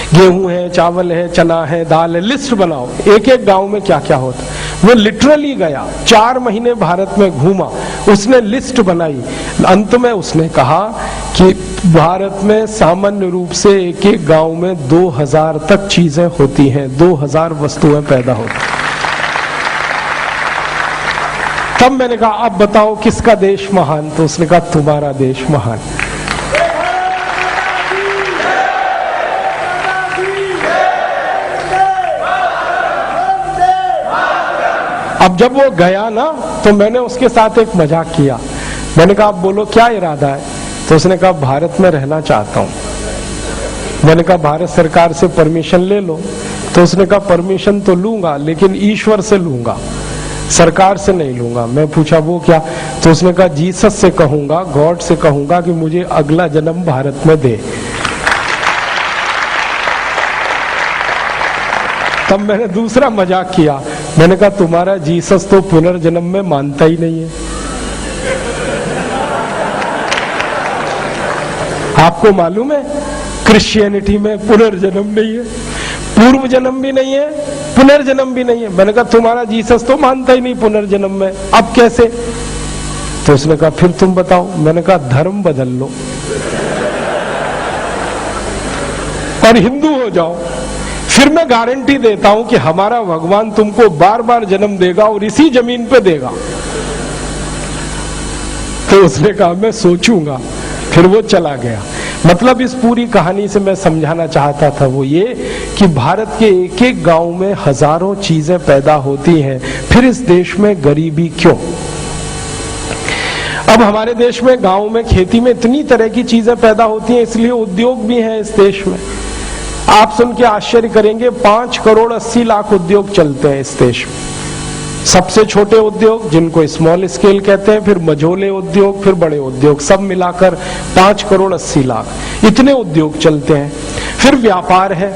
गेहूं है, चावल है, चना है, दाल है, लिस्ट बनाओ एक एक गांव में क्या क्या होता है। वो लिटरली गया, 4 महीने भारत में घूमा, उसने लिस्ट बनाई। अंत में उसने कहा कि भारत में सामान्य रूप से एक एक गांव में 2000 तक चीजें होती हैं, 2000 वस्तुएं पैदा होती। तब मैंने कहा अब बताओ किसका देश महान? तो उसने कहा तुम्हारा देश महान। अब जब वो गया ना, तो मैंने उसके साथ एक मजाक किया। मैंने कहा आप बोलो क्या इरादा है? तो उसने कहा भारत में रहना चाहता हूं। मैंने कहा भारत सरकार से परमिशन ले लो। तो उसने कहा परमिशन तो लूंगा लेकिन ईश्वर से लूंगा, सरकार से नहीं लूंगा। मैं पूछा वो क्या? तो उसने कहा जीसस से कहूंगा, गॉड से कहूंगा कि मुझे अगला जन्म भारत में दे। तब मैंने दूसरा मजाक किया, मैंने कहा तुम्हारा जीसस तो पुनर्जन्म में मानता ही नहीं है। आपको मालूम है क्रिश्चियनिटी में पुनर्जन्म नहीं है, पूर्व जन्म भी नहीं है, पुनर्जन्म भी नहीं है। मैंने कहा तुम्हारा जीसस तो मानता ही नहीं पुनर्जन्म में, अब कैसे? तो उसने कहा फिर तुम बताओ। मैंने कहा धर्म बदल लो और हिंदू हो जाओ, फिर मैं गारंटी देता हूं कि हमारा भगवान तुमको बार बार जन्म देगा और इसी जमीन पे देगा। तो उसने कहा मैं सोचूंगा। फिर वो चला गया। मतलब इस पूरी कहानी से मैं समझाना चाहता था वो ये कि भारत के एक एक गांव में हजारों चीजें पैदा होती हैं, फिर इस देश में गरीबी क्यों? अब हमारे देश में गांव में खेती में इतनी तरह की चीजें पैदा होती हैं, इसलिए उद्योग भी हैं इस देश में। आप सुन के आश्चर्य करेंगे 5 करोड़ 80 लाख उद्योग चलते हैं इस देश में। सबसे छोटे उद्योग जिनको स्मॉल स्केल कहते हैं, फिर मझोले उद्योग, फिर बड़े उद्योग, सब मिलाकर 5 करोड़ 80 लाख इतने उद्योग चलते हैं। फिर व्यापार है,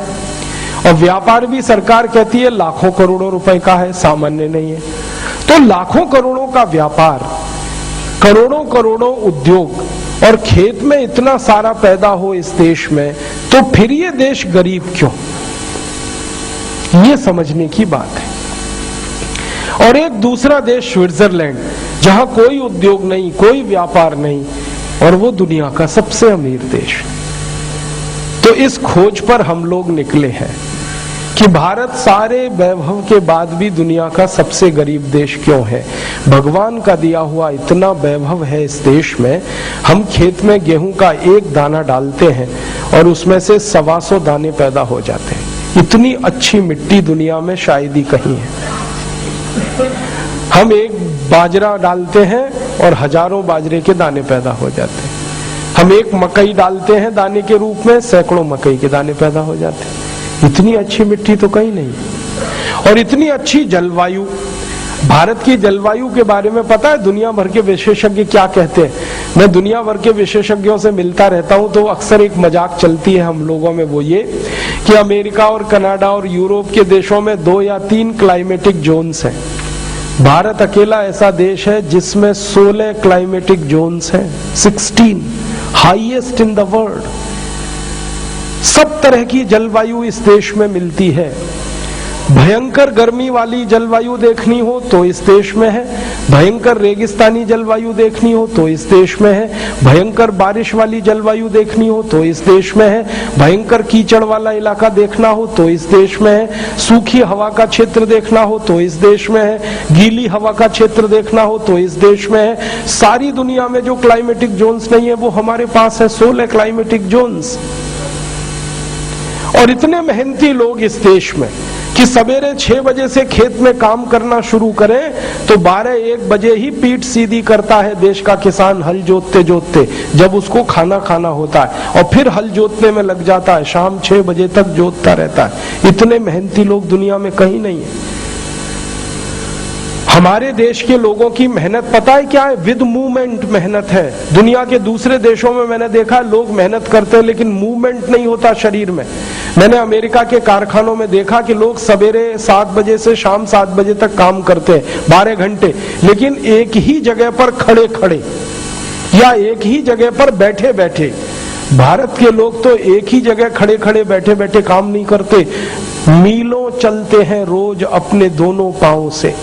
और व्यापार भी सरकार कहती है लाखों करोड़ों रुपए का है, सामान्य नहीं है। तो लाखों करोड़ों का व्यापार करोड़ों करोड़ों उद्योग और खेत में इतना सारा पैदा हो इस देश में, तो फिर ये देश गरीब क्यों? ये समझने की बात है। और एक दूसरा देश स्विट्जरलैंड, जहां कोई उद्योग नहीं, कोई व्यापार नहीं, और वो दुनिया का सबसे अमीर देश। तो इस खोज पर हम लोग निकले हैं कि भारत सारे वैभव के बाद भी दुनिया का सबसे गरीब देश क्यों है। भगवान का दिया हुआ इतना वैभव है इस देश में, हम खेत में गेहूं का एक दाना डालते हैं और उसमें से 125 दाने पैदा हो जाते हैं। इतनी अच्छी मिट्टी दुनिया में शायद ही कहीं है। हम एक बाजरा डालते हैं और हजारों बाजरे के दाने पैदा हो जाते हैं। हम एक मकई डालते हैं दाने के रूप में, सैकड़ों मकई के दाने पैदा हो जाते हैं। इतनी अच्छी मिट्टी तो कहीं नहीं। और इतनी अच्छी जलवायु, भारत की जलवायु के बारे में पता है दुनिया भर के विशेषज्ञ क्या कहते हैं? मैं दुनिया भर के विशेषज्ञों से मिलता रहता हूं तो अक्सर एक मजाक चलती है हम लोगों में, वो ये कि अमेरिका और कनाडा और यूरोप के देशों में 2 या 3 क्लाइमेटिक जोन्स हैं। भारत अकेला ऐसा देश है जिसमें 16 क्लाइमेटिक जोन्स हैं, 16, हाईएस्ट इन द वर्ल्ड। सब तरह की जलवायु इस देश में मिलती है। भयंकर गर्मी वाली जलवायु देखनी हो तो इस देश में है, भयंकर रेगिस्तानी जलवायु देखनी हो तो इस देश में है, भयंकर बारिश वाली जलवायु देखनी हो तो इस देश में है, भयंकर कीचड़ वाला इलाका देखना हो तो इस देश में है, सूखी हवा का क्षेत्र देखना हो तो इस देश में है, गीली हवा का क्षेत्र देखना हो तो इस देश में है। सारी दुनिया में जो क्लाइमेटिक जोन्स नहीं है वो हमारे पास है, 16 क्लाइमेटिक जोन्स। और इतने मेहनती लोग इस देश में कि सवेरे 6 बजे से खेत में काम करना शुरू करें तो 12-1 बजे ही पीठ सीधी करता है देश का किसान, हल जोतते जोतते, जब उसको खाना खाना होता है, और फिर हल जोतने में लग जाता है, शाम 6 बजे तक जोतता रहता है। इतने मेहनती लोग दुनिया में कहीं नहीं है। हमारे देश के लोगों की मेहनत पता है क्या है? विद मूवमेंट मेहनत है। दुनिया के दूसरे देशों में मैंने देखा लोग मेहनत करते हैं लेकिन मूवमेंट नहीं होता शरीर में। मैंने अमेरिका के कारखानों में देखा कि लोग सवेरे 7 बजे से शाम 7 बजे तक काम करते हैं, 12 घंटे, लेकिन एक ही जगह पर खड़े खड़े या एक ही जगह पर बैठे बैठे। भारत के लोग तो एक ही जगह खड़े खड़े बैठे बैठे काम नहीं करते, मीलों चलते हैं रोज अपने दोनों पांवों से।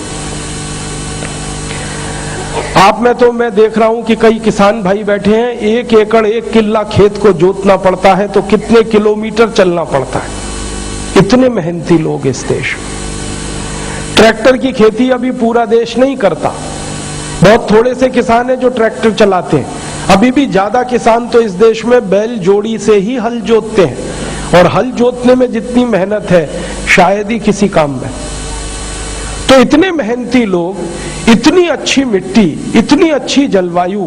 आप में तो मैं देख रहा हूं कि कई किसान भाई बैठे हैं, 1 एकड़ 1 किल्ला खेत को जोतना पड़ता है तो कितने किलोमीटर चलना पड़ता है। इतने मेहनती लोग इस देश। ट्रैक्टर की खेती अभी पूरा देश नहीं करता, बहुत थोड़े से किसान हैं जो ट्रैक्टर चलाते हैं। अभी भी ज्यादा किसान तो इस देश में बैल जोड़ी से ही हल जोतते हैं, और हल जोतने में जितनी मेहनत है शायद ही किसी काम में। तो इतने मेहनती लोग, इतनी अच्छी मिट्टी, इतनी अच्छी जलवायु,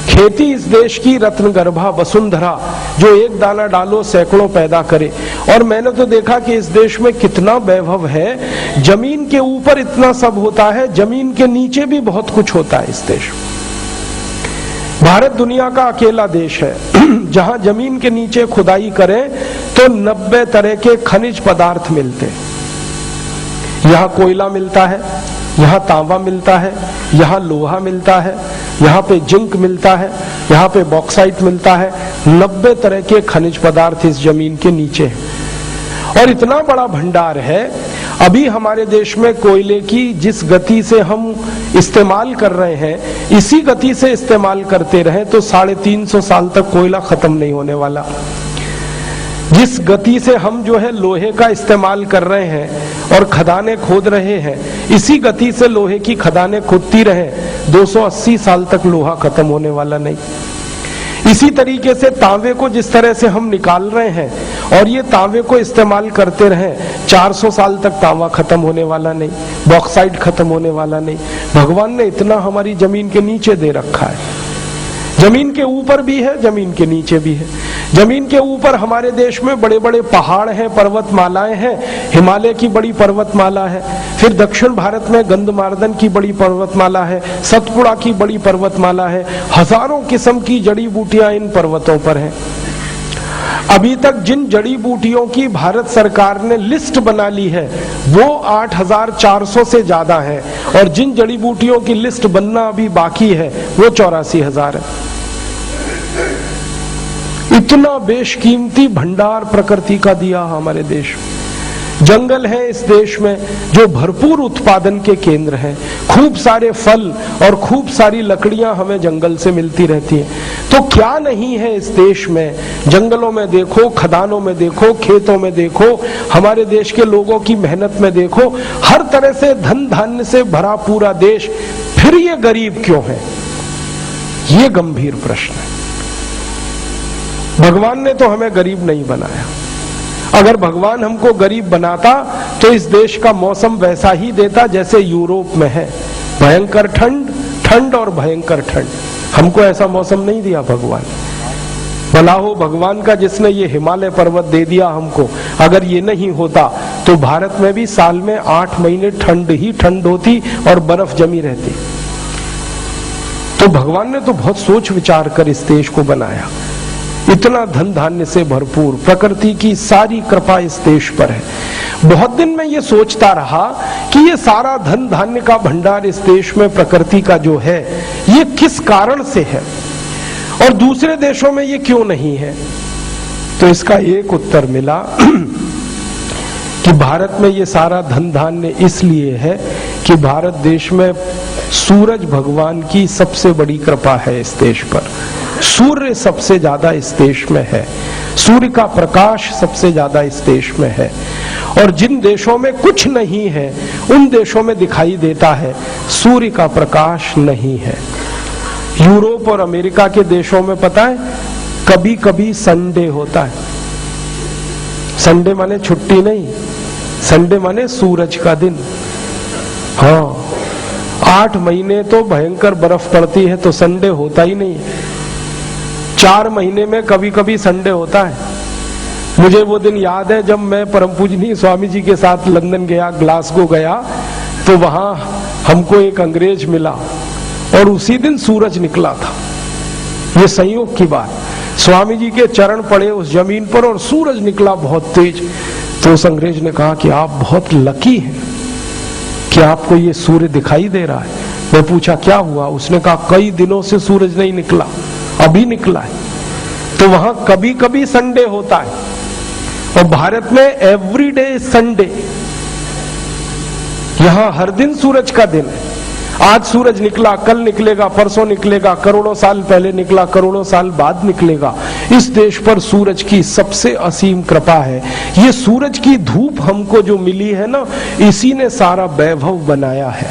खेती इस देश की रत्नगर्भा वसुंधरा जो एक दाना डालो सैकड़ों पैदा करे। और मैंने तो देखा कि इस देश में कितना वैभव है। जमीन के ऊपर इतना सब होता है, जमीन के नीचे भी बहुत कुछ होता है इस देश। भारत दुनिया का अकेला देश है जहां जमीन के नीचे खुदाई करें तो 90 तरह के खनिज पदार्थ मिलते हैं। यहाँ कोयला मिलता है, यहाँ तांबा मिलता है, यहाँ लोहा मिलता है, यहाँ पे जिंक मिलता है, यहाँ पे बॉक्साइट मिलता है। 90 तरह के खनिज पदार्थ इस जमीन के नीचे हैं। और इतना बड़ा भंडार है, अभी हमारे देश में कोयले की जिस गति से हम इस्तेमाल कर रहे हैं, इसी गति से इस्तेमाल करते रहे तो 350 साल तक कोयला खत्म नहीं होने वाला। जिस गति से हम जो है लोहे का इस्तेमाल कर रहे हैं और खदानें खोद रहे हैं, इसी गति से लोहे की खदानें खोदती रहे, 280 साल तक लोहा खत्म होने वाला नहीं। इसी तरीके से तांबे को जिस तरह से हम निकाल रहे हैं और ये तांबे को इस्तेमाल करते रहे, 400 साल तक तांबा खत्म होने वाला नहीं, बॉक्साइट खत्म होने वाला नहीं। भगवान ने इतना हमारी जमीन के नीचे दे रखा है। जमीन के ऊपर भी है, जमीन के नीचे भी है। जमीन के ऊपर हमारे देश में बड़े बड़े पहाड़ हैं, पर्वतमालाएं हैं। हिमालय की बड़ी पर्वतमाला है, फिर दक्षिण भारत में गंधमार्दन की बड़ी पर्वतमाला है, सतपुड़ा की बड़ी पर्वतमाला है। हजारों किस्म की जड़ी बूटियां इन पर्वतों पर हैं। अभी तक जिन जड़ी बूटियों की भारत सरकार ने लिस्ट बना ली है वो 8,400 से ज्यादा है, और जिन जड़ी बूटियों की लिस्ट बनना अभी बाकी है वो 84,000 है। इतना बेशकीमती भंडार प्रकृति का दिया हमारे देश में। जंगल है इस देश में जो भरपूर उत्पादन के केंद्र हैं, खूब सारे फल और खूब सारी लकड़ियां हमें जंगल से मिलती रहती हैं। तो क्या नहीं है इस देश में? जंगलों में देखो, खदानों में देखो, खेतों में देखो, हमारे देश के लोगों की मेहनत में देखो, हर तरह से धन धान्य से भरा पूरा देश, फिर ये गरीब क्यों है? ये गंभीर प्रश्न है। भगवान ने तो हमें गरीब नहीं बनाया। अगर भगवान हमको गरीब बनाता तो इस देश का मौसम वैसा ही देता जैसे यूरोप में है, भयंकर ठंड, ठंड और भयंकर ठंड। हमको ऐसा मौसम नहीं दिया भगवान। भला हो भगवान का जिसने ये हिमालय पर्वत दे दिया हमको। अगर ये नहीं होता तो भारत में भी साल में 8 महीने ठंड ही ठंड होती और बर्फ जमी रहती। तो भगवान ने तो बहुत सोच विचार कर इस देश को बनाया। इतना धन धान्य से भरपूर, प्रकृति की सारी कृपा इस देश पर है। बहुत दिन मैं ये सोचता रहा कि ये सारा धन धान्य का भंडार इस देश में प्रकृति का जो है ये किस कारण से है और दूसरे देशों में ये क्यों नहीं है। तो इसका एक उत्तर मिला कि भारत में ये सारा धन धान्य इसलिए है कि भारत देश में सूरज भगवान की सबसे बड़ी कृपा है। इस देश पर सूर्य सबसे ज्यादा इस देश में है, सूर्य का प्रकाश सबसे ज्यादा इस देश में है। और जिन देशों में कुछ नहीं है उन देशों में दिखाई देता है सूर्य का प्रकाश नहीं है। यूरोप और अमेरिका के देशों में पता है कभी कभी संडे होता है। संडे माने छुट्टी नहीं, संडे माने सूरज का दिन। हाँ, 8 महीने तो भयंकर बर्फ पड़ती है तो संडे होता ही नहीं। 4 महीने में कभी कभी संडे होता है। मुझे वो दिन याद है जब मैं परम पूजनीय स्वामी जी के साथ लंदन गया, ग्लासगो गया, तो वहां हमको एक अंग्रेज मिला और उसी दिन सूरज निकला था। ये संयोग की बात, स्वामी जी के चरण पड़े उस जमीन पर और सूरज निकला बहुत तेज। तो उस अंग्रेज ने कहा कि आप बहुत लकी हैं कि आपको ये सूर्य दिखाई दे रहा है। मैं पूछा क्या हुआ? उसने कहा कई दिनों से सूरज नहीं निकला, अभी निकला है। तो वहां कभी कभी संडे होता है और भारत में एवरीडे संडे। यहां हर दिन सूरज का दिन है। आज सूरज निकला, कल निकलेगा, परसों निकलेगा, करोड़ों साल पहले निकला, करोड़ों साल बाद निकलेगा। इस देश पर सूरज की सबसे असीम कृपा है। ये सूरज की धूप हमको जो मिली है ना, इसी ने सारा वैभव बनाया है।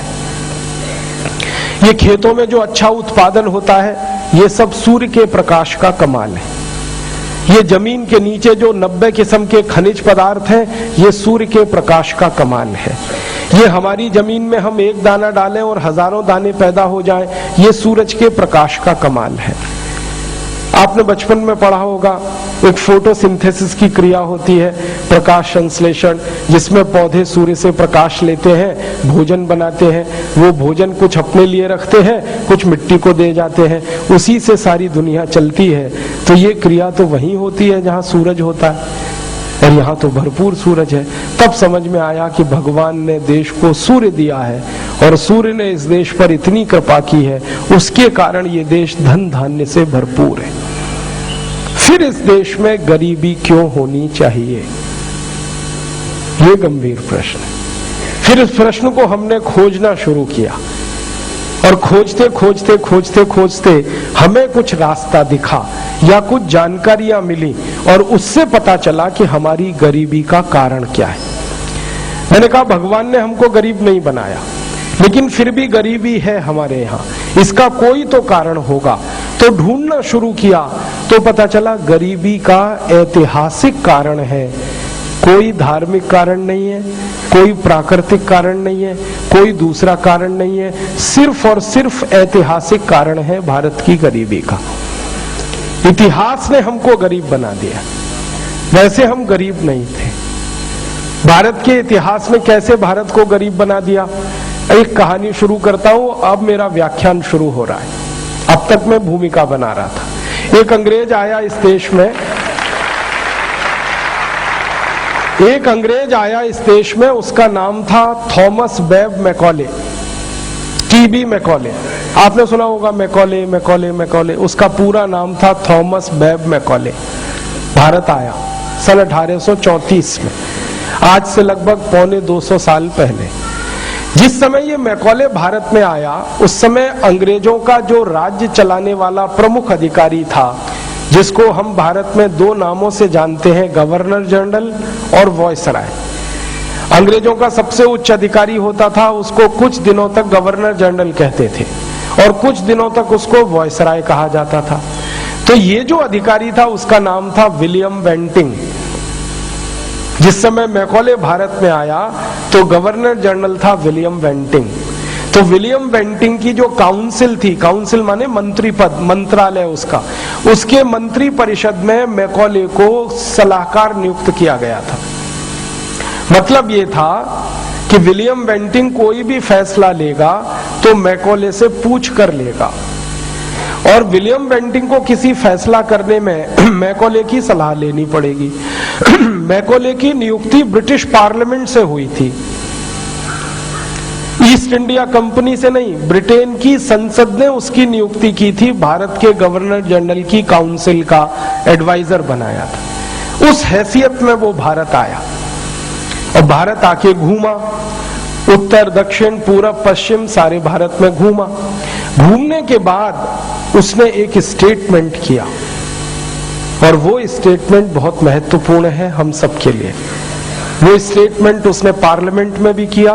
ये खेतों में जो अच्छा उत्पादन होता है ये सब सूर्य के प्रकाश का कमाल है। ये जमीन के नीचे जो 90 किस्म के खनिज पदार्थ हैं ये सूर्य के प्रकाश का कमाल है। ये हमारी जमीन में हम एक दाना डालें और हजारों दाने पैदा हो जाएं, ये सूरज के प्रकाश का कमाल है। आपने बचपन में पढ़ा होगा एक फोटोसिंथेसिस की क्रिया होती है, प्रकाश संश्लेषण, जिसमें पौधे सूर्य से प्रकाश लेते हैं, भोजन बनाते हैं। वो भोजन कुछ अपने लिए रखते हैं, कुछ मिट्टी को दे जाते हैं, उसी से सारी दुनिया चलती है। तो ये क्रिया तो वहीं होती है जहां सूरज होता है और यहाँ तो भरपूर सूरज है। तब समझ में आया कि भगवान ने देश को सूर्य दिया है और सूर्य ने इस देश पर इतनी कृपा की है, उसके कारण ये देश धन धान्य से भरपूर है। फिर इस देश में गरीबी क्यों होनी चाहिए? ये गंभीर प्रश्न है। फिर इस प्रश्न को हमने खोजना शुरू किया और खोजते खोजते खोजते खोजते हमें कुछ रास्ता दिखा या कुछ जानकारियां मिली और उससे पता चला कि हमारी गरीबी का कारण क्या है। मैंने कहा भगवान ने हमको गरीब नहीं बनाया, लेकिन फिर भी गरीबी है हमारे यहाँ, इसका कोई तो कारण होगा। तो ढूंढना शुरू किया तो पता चला गरीबी का ऐतिहासिक कारण है, कोई धार्मिक कारण नहीं है, कोई प्राकृतिक कारण नहीं है, कोई दूसरा कारण नहीं है, सिर्फ और सिर्फ ऐतिहासिक कारण है भारत की गरीबी का। इतिहास ने हमको गरीब बना दिया, वैसे हम गरीब नहीं थे। भारत के इतिहास ने कैसे भारत को गरीब बना दिया? एक कहानी शुरू करता हूं, अब मेरा व्याख्यान शुरू हो रहा है। अब तक मैं भूमिका बना रहा था। एक अंग्रेज आया इस देश में एक अंग्रेज आया इस देश में, उसका नाम था थॉमस बेब मैकॉले, टीबी मैकॉले। आपने सुना होगा मैकॉले मैकॉले मैकॉले, उसका पूरा नाम था थॉमस बेब मैकॉले। भारत आया सन 1834 में, आज से लगभग 250 साल पहले। जिस समय ये मैकॉले भारत में आया, उस समय अंग्रेजों का जो राज्य चलाने वाला प्रमुख अधिकारी था, जिसको हम भारत में 2 नामों से जानते हैं, गवर्नर जनरल और वायसराय। अंग्रेजों का सबसे उच्च अधिकारी होता था, उसको कुछ दिनों तक गवर्नर जनरल कहते थे और कुछ दिनों तक उसको वायसराय कहा जाता था। तो ये जो अधिकारी था उसका नाम था विलियम बेंटिंग। जिस समय मैकॉले भारत में आया तो गवर्नर जनरल था विलियम बेंटिंग। तो विलियम बेंटिंग की जो काउंसिल थी, काउंसिल माने मंत्री पद, मंत्रालय उसका, उसके मंत्री परिषद में मैकॉले को सलाहकार नियुक्त किया गया था। मतलब ये था कि विलियम बेंटिंग कोई भी फैसला लेगा तो मैकॉले से पूछ कर लेगा, और विलियम बेंटिंग को किसी फैसला करने में मैकॉले की सलाह लेनी पड़ेगी। मैकॉले की नियुक्ति ब्रिटिश पार्लियामेंट से हुई थी, ईस्ट इंडिया कंपनी से नहीं, ब्रिटेन की संसद ने उसकी नियुक्ति की थी, भारत के गवर्नर जनरल की काउंसिल का एडवाइजर बनाया था। उस हैसियत में वो भारत आया और भारत आके घूमा, उत्तर दक्षिण पूरब पश्चिम सारे भारत में घूमा। घूमने के बाद उसने एक स्टेटमेंट किया, और वो स्टेटमेंट बहुत महत्वपूर्ण है हम सबके लिए। वो स्टेटमेंट उसने पार्लियामेंट में भी किया,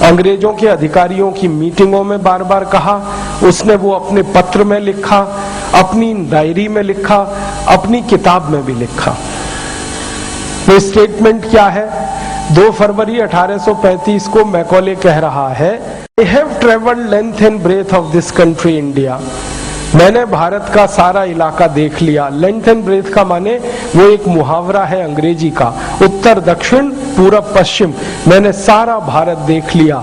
अंग्रेजों के अधिकारियों की मीटिंगों में बार बार कहा, उसने वो अपने पत्र में लिखा, अपनी डायरी में लिखा, अपनी किताब में भी लिखा। वो स्टेटमेंट क्या है? 2 फरवरी 1835 को मैकॉले कह रहा है, I have traveled length and breadth of this country India। मैंने भारत का सारा इलाका देख लिया। लेंथ एंड ब्रेथ का माने वो एक मुहावरा है अंग्रेजी का, उत्तर दक्षिण पूरब पश्चिम, मैंने सारा भारत देख लिया।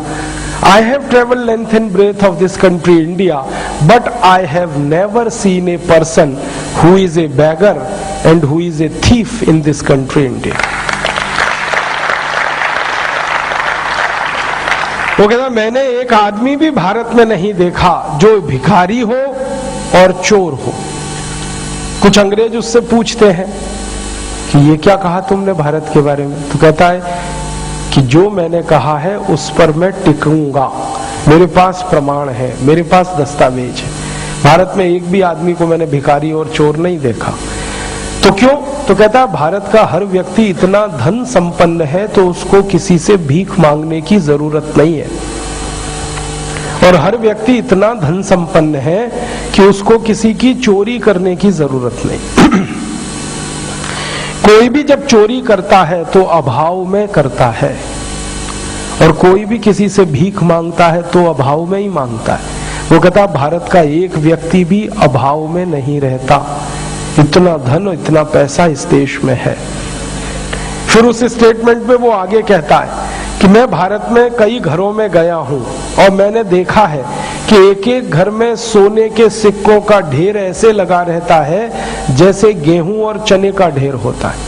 I have traveled length and breadth of this country India, but I have never seen a person who is a beggar and who is a thief in this country India। वो कहता मैंने एक आदमी भी भारत में नहीं देखा जो भिखारी हो और चोर हो। कुछ अंग्रेज उससे पूछते हैं कि ये क्या कहा तुमने भारत के बारे में? तो कहता है कि जो मैंने कहा है उस पर मैं टिकूंगा, मेरे पास प्रमाण है, मेरे पास दस्तावेज है। भारत में एक भी आदमी को मैंने भिखारी और चोर नहीं देखा। तो क्यों? तो कहता है भारत का हर व्यक्ति इतना धन संपन्न है तो उसको किसी से भीख मांगने की जरूरत नहीं है, और हर व्यक्ति इतना धन संपन्न है कि उसको किसी की चोरी करने की जरूरत नहीं। कोई भी जब चोरी करता है तो अभाव में करता है, और कोई भी किसी से भीख मांगता है तो अभाव में ही मांगता है। वो कहता भारत का एक व्यक्ति भी अभाव में नहीं रहता, इतना धन इतना पैसा इस देश में है। फिर उस स्टेटमेंट में वो आगे कहता है कि मैं भारत में कई घरों में गया हूं और मैंने देखा है कि एक एक घर में सोने के सिक्कों का ढेर ऐसे लगा रहता है जैसे गेहूं और चने का ढेर होता है।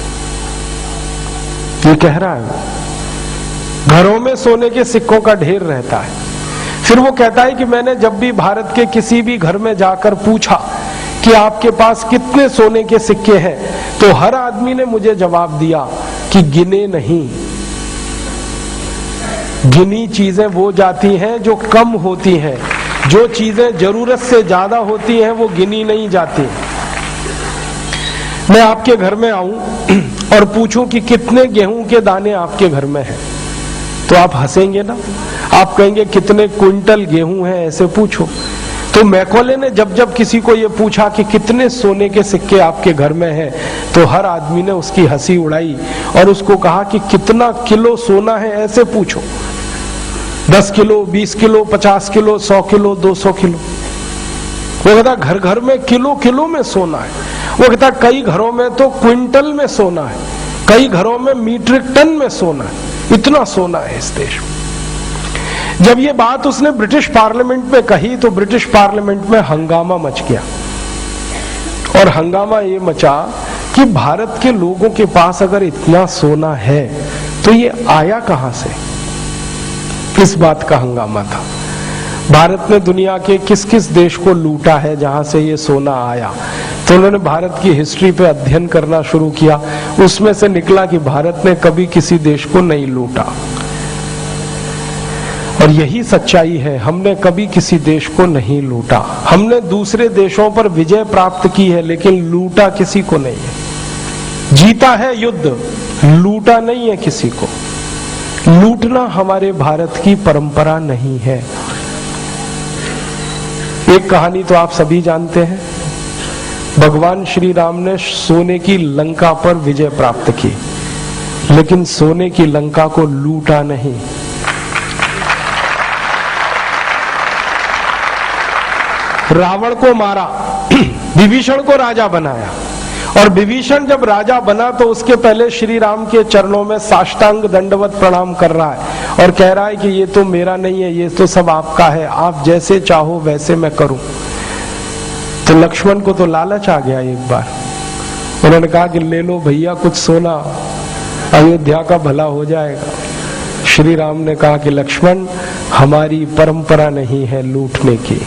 ये कह रहा है वो, घरों में सोने के सिक्कों का ढेर रहता है। फिर वो कहता है कि मैंने जब भी भारत के किसी भी घर में जाकर पूछा कि आपके पास कितने सोने के सिक्के हैं, तो हर आदमी ने मुझे जवाब दिया कि गिने नहीं। गिनी चीजें वो जाती हैं जो कम होती हैं, जो चीजें जरूरत से ज्यादा होती हैं वो गिनी नहीं जाती। मैं आपके घर में आऊं और पूछूं कि कितने गेहूं के दाने आपके घर में हैं, तो आप हंसेंगे ना, आप कहेंगे कितने क्विंटल गेहूं हैं, ऐसे पूछो। तो मैकॉले ने जब जब किसी को ये पूछा कि कितने सोने के सिक्के आपके घर में हैं, तो हर आदमी ने उसकी हंसी उड़ाई और उसको कहा कि कितना किलो सोना है, ऐसे पूछो। 10 kilo, 20 kilo, 50 kilo, 100 kilo, 200 kilo. वो कहता घर घर में किलो किलो में सोना है। वो कहता कई घरों में तो क्विंटल में सोना है, कई घरों में मीट्रिक टन में सोना है, इतना सोना है इस देश में। जब ये बात उसने ब्रिटिश पार्लियामेंट में कही तो ब्रिटिश पार्लियामेंट में हंगामा मच गया, और हंगामा ये मचा कि भारत के लोगों के पास अगर इतना सोना है तो ये आया कहां से। इस बात का हंगामा था। भारत ने दुनिया के किस किस देश को लूटा है जहां से ये सोना आया, तो उन्होंने भारत की हिस्ट्री पे अध्ययन करना शुरू किया। उसमें से निकला कि भारत ने कभी किसी देश को नहीं लूटा, और यही सच्चाई है, हमने कभी किसी देश को नहीं लूटा। हमने दूसरे देशों पर विजय प्राप्त की है लेकिन लूटा किसी को नहीं है। जीता है युद्ध, लूटा नहीं है किसी को। लूटना हमारे भारत की परंपरा नहीं है। एक कहानी तो आप सभी जानते हैं, भगवान श्री राम ने सोने की लंका पर विजय प्राप्त की, लेकिन सोने की लंका को लूटा नहीं। रावण को मारा, विभीषण को राजा बनाया, और विभीषण जब राजा बना तो उसके पहले श्री राम के चरणों में साष्टांग दंडवत प्रणाम कर रहा है और कह रहा है कि ये तो मेरा नहीं है, ये तो सब आपका है, आप जैसे चाहो वैसे मैं करूं। तो लक्ष्मण को तो लालच आ गया एक बार, उन्होंने कहा कि ले लो भैया कुछ सोना, अयोध्या का भला हो जाएगा। श्री राम ने कहा कि लक्ष्मण, हमारी परंपरा नहीं है लूटने की,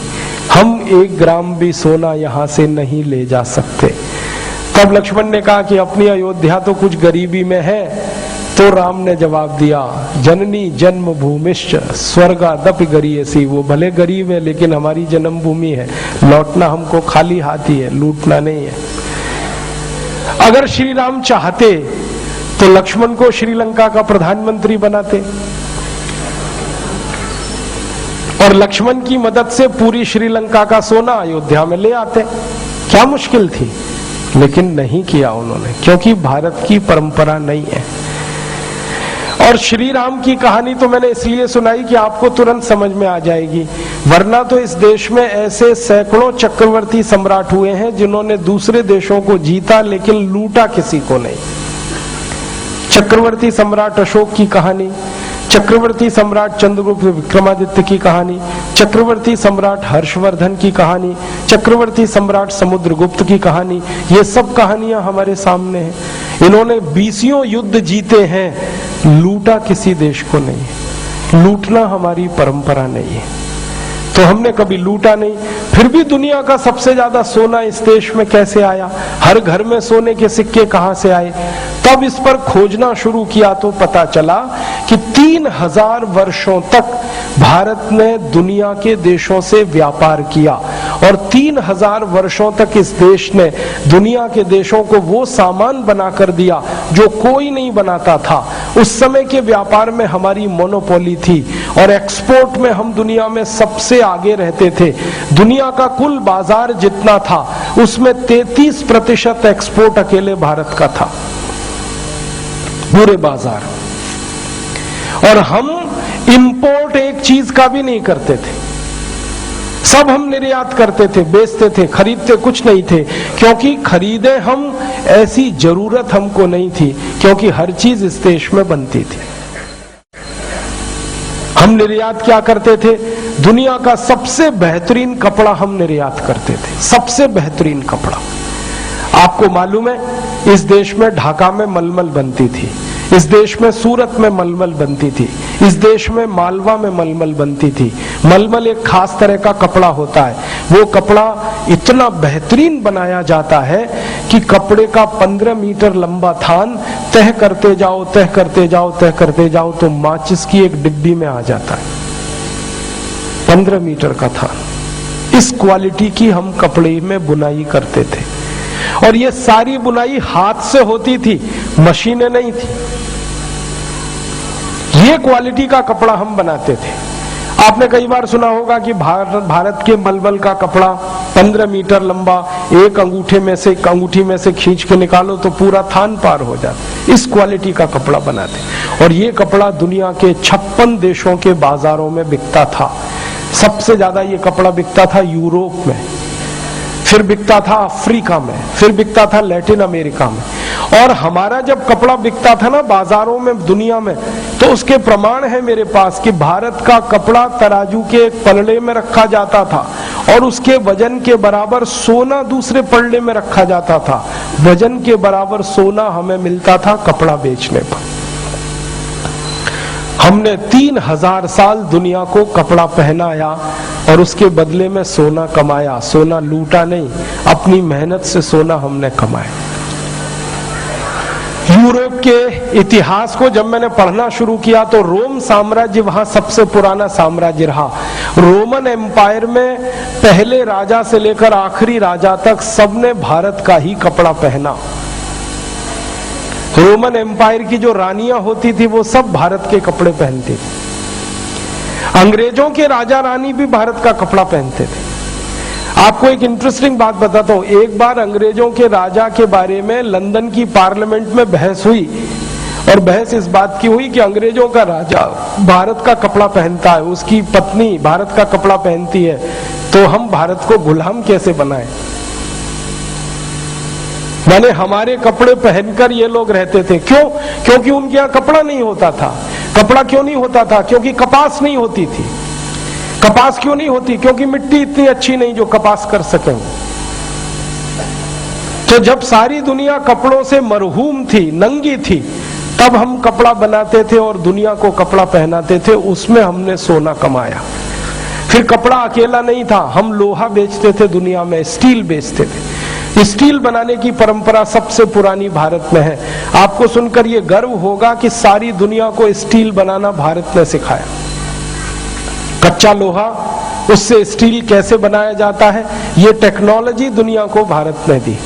हम 1 ग्राम भी सोना यहां से नहीं ले जा सकते। तब लक्ष्मण ने कहा कि अपनी अयोध्या तो कुछ गरीबी में है, तो राम ने जवाब दिया, जननी जन्म भूमिश्च स्वर्गादपि गरीयसी, वो भले गरीब है लेकिन हमारी जन्म भूमि है, लौटना हमको खाली हाथ ही है, लूटना नहीं है। अगर श्री राम चाहते तो लक्ष्मण को श्रीलंका का प्रधानमंत्री बनाते और लक्ष्मण की मदद से पूरी श्रीलंका का सोना अयोध्या में ले आते, क्या मुश्किल थी। लेकिन नहीं किया उन्होंने, क्योंकि भारत की परंपरा नहीं है। और श्री राम की कहानी तो मैंने इसलिए सुनाई कि आपको तुरंत समझ में आ जाएगी, वरना तो इस देश में ऐसे सैकड़ों चक्रवर्ती सम्राट हुए हैं जिन्होंने दूसरे देशों को जीता लेकिन लूटा किसी को नहीं। चक्रवर्ती सम्राट अशोक की कहानी, चक्रवर्ती सम्राट चंद्रगुप्त विक्रमादित्य की कहानी, चक्रवर्ती सम्राट हर्षवर्धन की कहानी, चक्रवर्ती सम्राट समुद्रगुप्त की कहानी, ये सब कहानियां हमारे सामने हैं। इन्होंने 20 युद्ध जीते हैं, लूटा किसी देश को नहीं। लूटना हमारी परंपरा नहीं है, तो हमने कभी लूटा नहीं। फिर भी दुनिया का सबसे ज्यादा सोना इस देश में कैसे आया, हर घर में सोने के सिक्के कहां से आए। तब इस पर खोजना शुरू किया तो पता चला कि 3000 वर्षों तक भारत ने दुनिया के देशों से व्यापार किया, और 3000 वर्षों तक इस देश ने दुनिया के देशों को वो सामान बनाकर दिया जो कोई नहीं बनाता था। उस समय के व्यापार में हमारी मोनोपोली थी और एक्सपोर्ट में हम दुनिया में सबसे आगे रहते थे। दुनिया का कुल बाजार जितना था उसमें 33% एक्सपोर्ट अकेले भारत का था, पूरे बाजार। और हम इंपोर्ट एक चीज का भी नहीं करते थे, सब हम निर्यात करते थे, बेचते थे, खरीदते कुछ नहीं थे। क्योंकि खरीदे हम, ऐसी जरूरत हमको नहीं थी, क्योंकि हर चीज इस देश में बनती थी। हम निर्यात क्या करते थे, दुनिया का सबसे बेहतरीन कपड़ा हम निर्यात करते थे, सबसे बेहतरीन कपड़ा। आपको मालूम है, इस देश में ढाका में मलमल बनती थी, इस देश में सूरत में मलमल बनती थी, इस देश में मालवा में मलमल बनती थी। मलमल एक खास तरह का कपड़ा होता है, वो कपड़ा इतना बेहतरीन बनाया जाता है कि कपड़े का 15 मीटर लंबा थान तह करते जाओ, तह करते जाओ, तह करते जाओ तो माचिस की एक डिब्बी में आ जाता है। 15 मीटर का थान, इस क्वालिटी की हम कपड़े में बुनाई करते थे। और ये सारी बुनाई हाथ से होती थी, मशीनें नहीं थी। ये क्वालिटी का कपड़ा हम बनाते थे। आपने कई बार सुना होगा कि भारत के मलमल का कपड़ा 15 मीटर लंबा, एक अंगूठी में से खींच के निकालो तो पूरा थान पार हो जाता। इस क्वालिटी का कपड़ा बनाते, और ये कपड़ा दुनिया के 56 देशों के बाजारों में बिकता था। सबसे ज्यादा ये कपड़ा बिकता था यूरोप में, फिर बिकता था अफ्रीका में, फिर बिकता था लैटिन अमेरिका में। और हमारा जब कपड़ा बिकता था ना बाजारों में दुनिया में, तो उसके प्रमाण है मेरे पास कि भारत का कपड़ा तराजू के एक पलड़े में रखा जाता था और उसके वजन के बराबर सोना दूसरे पलड़े में रखा जाता था। वजन के बराबर सोना हमें मिलता था कपड़ा बेचने पर। हमने 3000 साल दुनिया को कपड़ा पहनाया और उसके बदले में सोना कमाया। सोना लूटा नहीं, अपनी मेहनत से सोना हमने कमाया। यूरोप के इतिहास को जब मैंने पढ़ना शुरू किया तो रोम साम्राज्य वहां सबसे पुराना साम्राज्य रहा। रोमन एम्पायर में पहले राजा से लेकर आखिरी राजा तक सबने भारत का ही कपड़ा पहना। रोमन एम्पायर की जो रानियां होती थी वो सब भारत के कपड़े पहनती थी। अंग्रेजों के राजा रानी भी भारत का कपड़ा पहनते थे। आपको एक इंटरेस्टिंग बात बताता हूं। एक बार अंग्रेजों के राजा के बारे में लंदन की पार्लियामेंट में बहस हुई और बहस इस बात की हुई कि अंग्रेजों का राजा भारत का कपड़ा पहनता है, उसकी पत्नी भारत का कपड़ा पहनती है, तो हम भारत को गुलाम कैसे बनाएं। माने हमारे कपड़े पहनकर ये लोग रहते थे। क्यों? क्योंकि उनके यहां कपड़ा नहीं होता था। कपड़ा क्यों नहीं होता था? क्योंकि कपास नहीं होती थी। कपास क्यों नहीं होती? क्योंकि मिट्टी इतनी अच्छी नहीं जो कपास कर सके। तो जब सारी दुनिया कपड़ों से मरहूम थी, नंगी थी, तब हम कपड़ा बनाते थे और दुनिया को कपड़ा पहनाते थे। उसमें हमने सोना कमाया। फिर कपड़ा अकेला नहीं था, हम लोहा बेचते थे दुनिया में, स्टील बेचते थे। स्टील बनाने की परंपरा सबसे पुरानी भारत में है। आपको सुनकर यह गर्व होगा कि सारी दुनिया को स्टील बनाना भारत ने सिखाया। कच्चा लोहा, उससे स्टील कैसे बनाया जाता है, यह टेक्नोलॉजी दुनिया को भारत ने दी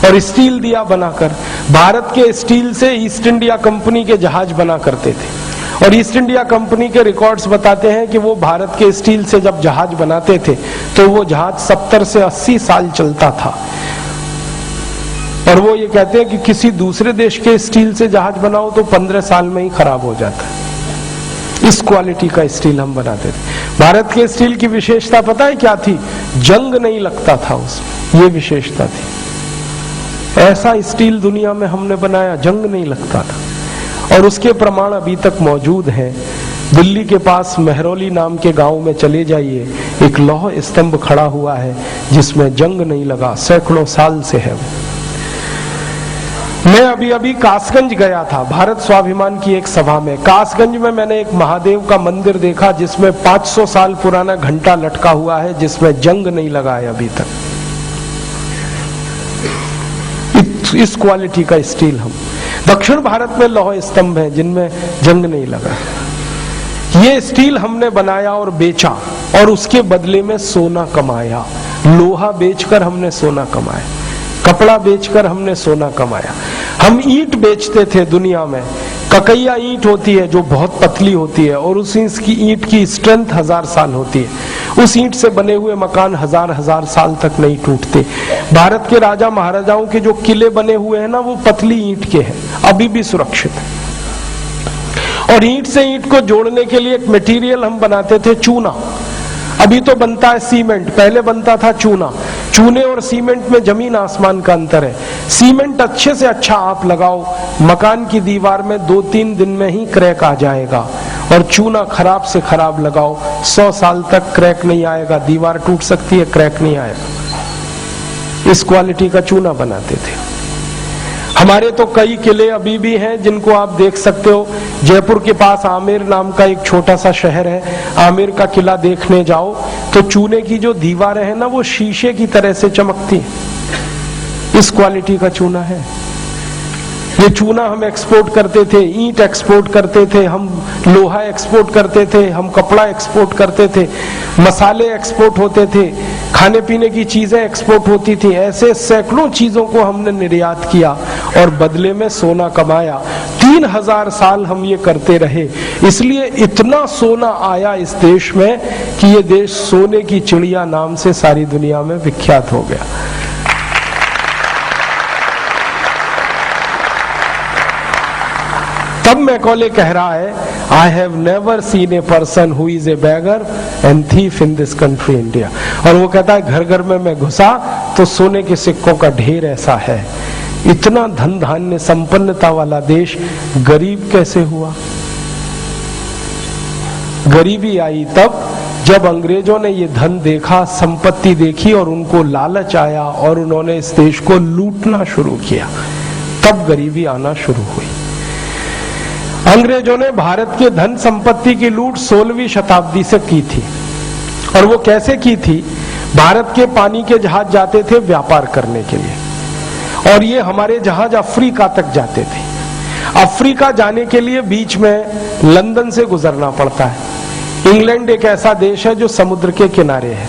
और स्टील दिया बनाकर। भारत के स्टील से ईस्ट इंडिया कंपनी के जहाज बना करते थे और ईस्ट इंडिया कंपनी के रिकॉर्ड्स बताते हैं कि वो भारत के स्टील से जब जहाज बनाते थे तो वो जहाज 70 से 80 साल चलता था। और वो ये कहते हैं कि किसी दूसरे देश के स्टील से जहाज बनाओ तो 15 साल में ही खराब हो जाता है। इस क्वालिटी का स्टील हम बनाते थे। भारत के स्टील की विशेषता पता है क्या थी? जंग नहीं लगता था उसमें, ये विशेषता थी। ऐसा स्टील दुनिया में हमने बनाया, जंग नहीं लगता था। और उसके प्रमाण अभी तक मौजूद हैं। दिल्ली के पास मेहरौली नाम के गांव में चले जाइए, एक लौह स्तंभ खड़ा हुआ है जिसमें जंग नहीं लगा, सैकड़ों साल से है। मैं अभी कासगंज गया था भारत स्वाभिमान की एक सभा में। कासगंज में मैंने एक महादेव का मंदिर देखा जिसमें 500 साल पुराना घंटा लटका हुआ है जिसमें जंग नहीं लगा है अभी तक। इस क्वालिटी का स्टील हम। दक्षिण भारत में लौह स्तंभ हैं जिनमें जंग नहीं लगा। ये स्टील हमने बनाया और बेचा और उसके बदले में सोना कमाया। लोहा बेचकर हमने सोना कमाया, कपड़ा बेचकर हमने सोना कमाया। हम ईंट बेचते थे दुनिया में। ककैया ईंट होती है जो बहुत पतली होती है और उस ईंट की स्ट्रेंथ 1000 साल होती है। उस ईंट से बने हुए मकान हजार साल तक नहीं टूटते। भारत के राजा महाराजाओं के जो किले बने हुए हैं ना, वो पतली ईंट के हैं, अभी भी सुरक्षित है। और ईंट से ईंट को जोड़ने के लिए एक मटेरियल हम बनाते थे, चूना। अभी तो बनता है सीमेंट, पहले बनता था चूना। चूने और सीमेंट में जमीन आसमान का अंतर है। सीमेंट अच्छे से अच्छा आप लगाओ, मकान की दीवार में 2-3 दिन में ही क्रैक आ जाएगा। और चूना खराब से खराब लगाओ, 100 साल तक क्रैक नहीं आएगा। दीवार टूट सकती है, क्रैक नहीं आएगा। इस क्वालिटी का चूना बनाते थे। हमारे तो कई किले अभी भी हैं जिनको आप देख सकते हो। जयपुर के पास आमेर नाम का एक छोटा सा शहर है। आमेर का किला देखने जाओ तो चूने की जो दीवारें हैं ना, वो शीशे की तरह से चमकती हैं। इस क्वालिटी का चूना है। ये चूना हम एक्सपोर्ट करते थे, ईंट एक्सपोर्ट करते थे, हम लोहा एक्सपोर्ट करते थे, हम कपड़ा एक्सपोर्ट करते थे, मसाले एक्सपोर्ट होते थे, खाने पीने की चीजें एक्सपोर्ट होती थी। ऐसे सैकड़ों चीजों को हमने निर्यात किया और बदले में सोना कमाया। 3000 साल हम ये करते रहे। इसलिए इतना सोना आया इस देश में कि ये देश सोने की चिड़िया नाम से सारी दुनिया में विख्यात हो गया। तब मैकॉले कह रहा है, I have never seen a person who is a bagger and thief in this country India. और वो कहता है, घर घर में मैं घुसा तो सोने के सिक्कों का ढेर ऐसा है। इतना धन धान्य संपन्नता वाला देश गरीब कैसे हुआ? गरीबी आई तब जब अंग्रेजों ने ये धन देखा, संपत्ति देखी और उनको लालच आया और उन्होंने इस देश को लूटना शुरू किया, तब गरीबी आना शुरू हुई। अंग्रेजों ने भारत के धन संपत्ति की लूट 16वीं शताब्दी से की थी। और वो कैसे की थी? भारत के पानी के जहाज जाते थे व्यापार करने के लिए, और ये हमारे जहाज अफ्रीका तक जाते थे। अफ्रीका जाने के लिए बीच में लंदन से गुजरना पड़ता है। इंग्लैंड एक ऐसा देश है जो समुद्र के किनारे है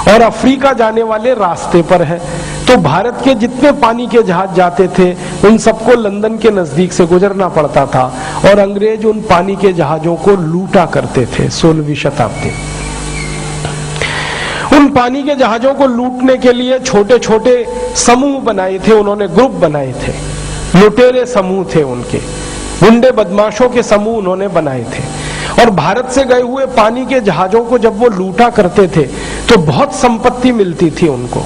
और अफ्रीका जाने वाले रास्ते पर है। तो भारत के जितने पानी के जहाज जाते थे उन सबको लंदन के नजदीक से गुजरना पड़ता था और अंग्रेज उन पानी के जहाजों को लूटा करते थे। 16वीं शताब्दी उन पानी के जहाजों को लूटने के लिए छोटे छोटे समूह बनाए थे, उन्होंने ग्रुप बनाए थे, लुटेरे समूह थे, उनके गुंडे बदमाशों के समूह उन्होंने बनाए थे। और भारत से गए हुए पानी के जहाजों को जब वो लूटा करते थे तो बहुत संपत्ति मिलती थी उनको।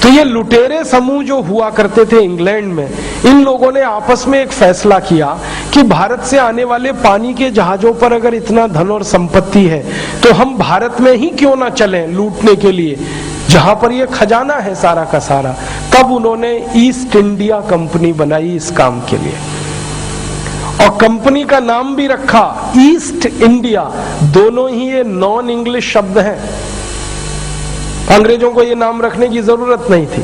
तो ये लुटेरे समूह जो हुआ करते थे इंग्लैंड में, इन लोगों ने आपस में एक फैसला किया कि भारत से आने वाले पानी के जहाजों पर अगर इतना धन और संपत्ति है तो हम भारत में ही क्यों ना चलें लूटने के लिए, जहां पर ये खजाना है सारा का सारा। तब उन्होंने ईस्ट इंडिया कंपनी बनाई इस काम के लिए, और कंपनी का नाम भी रखा ईस्ट इंडिया। दोनों ही ये नॉन इंग्लिश शब्द हैं, अंग्रेजों को ये नाम रखने की जरूरत नहीं थी।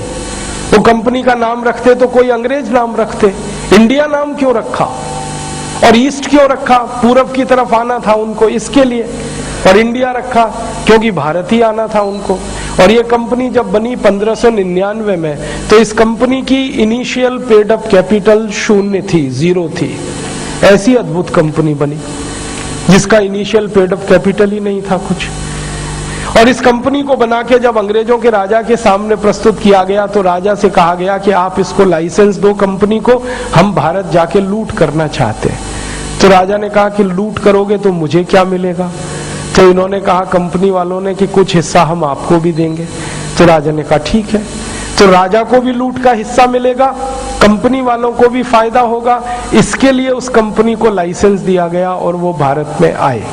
वो कंपनी का नाम रखते तो कोई अंग्रेज नाम रखते, इंडिया नाम क्यों रखा और ईस्ट क्यों रखा? पूरब की तरफ आना था उनको इसके लिए, और इंडिया रखा क्योंकि भारत ही आना था उनको। और ये कंपनी जब बनी 1599 में, तो इस कंपनी की इनिशियल पेड अप कैपिटल 0 थी, 0 थी। ऐसी अद्भुत कंपनी बनी जिसका इनिशियल पेड अप कैपिटल ही नहीं था कुछ। और इस कंपनी को बना के जब अंग्रेजों के राजा के सामने प्रस्तुत किया गया तो राजा से कहा गया कि आप इसको लाइसेंस दो कंपनी को, हम भारत जाके लूट करना चाहते हैं। तो राजा ने कहा कि लूट करोगे तो मुझे क्या मिलेगा? तो इन्होंने कहा कंपनी वालों ने कि कुछ हिस्सा हम आपको भी देंगे। तो राजा ने कहा ठीक है। तो राजा को भी लूट का हिस्सा मिलेगा, कंपनी वालों को भी फायदा होगा। इसके लिए उस कंपनी को लाइसेंस दिया गया और वो भारत में आए।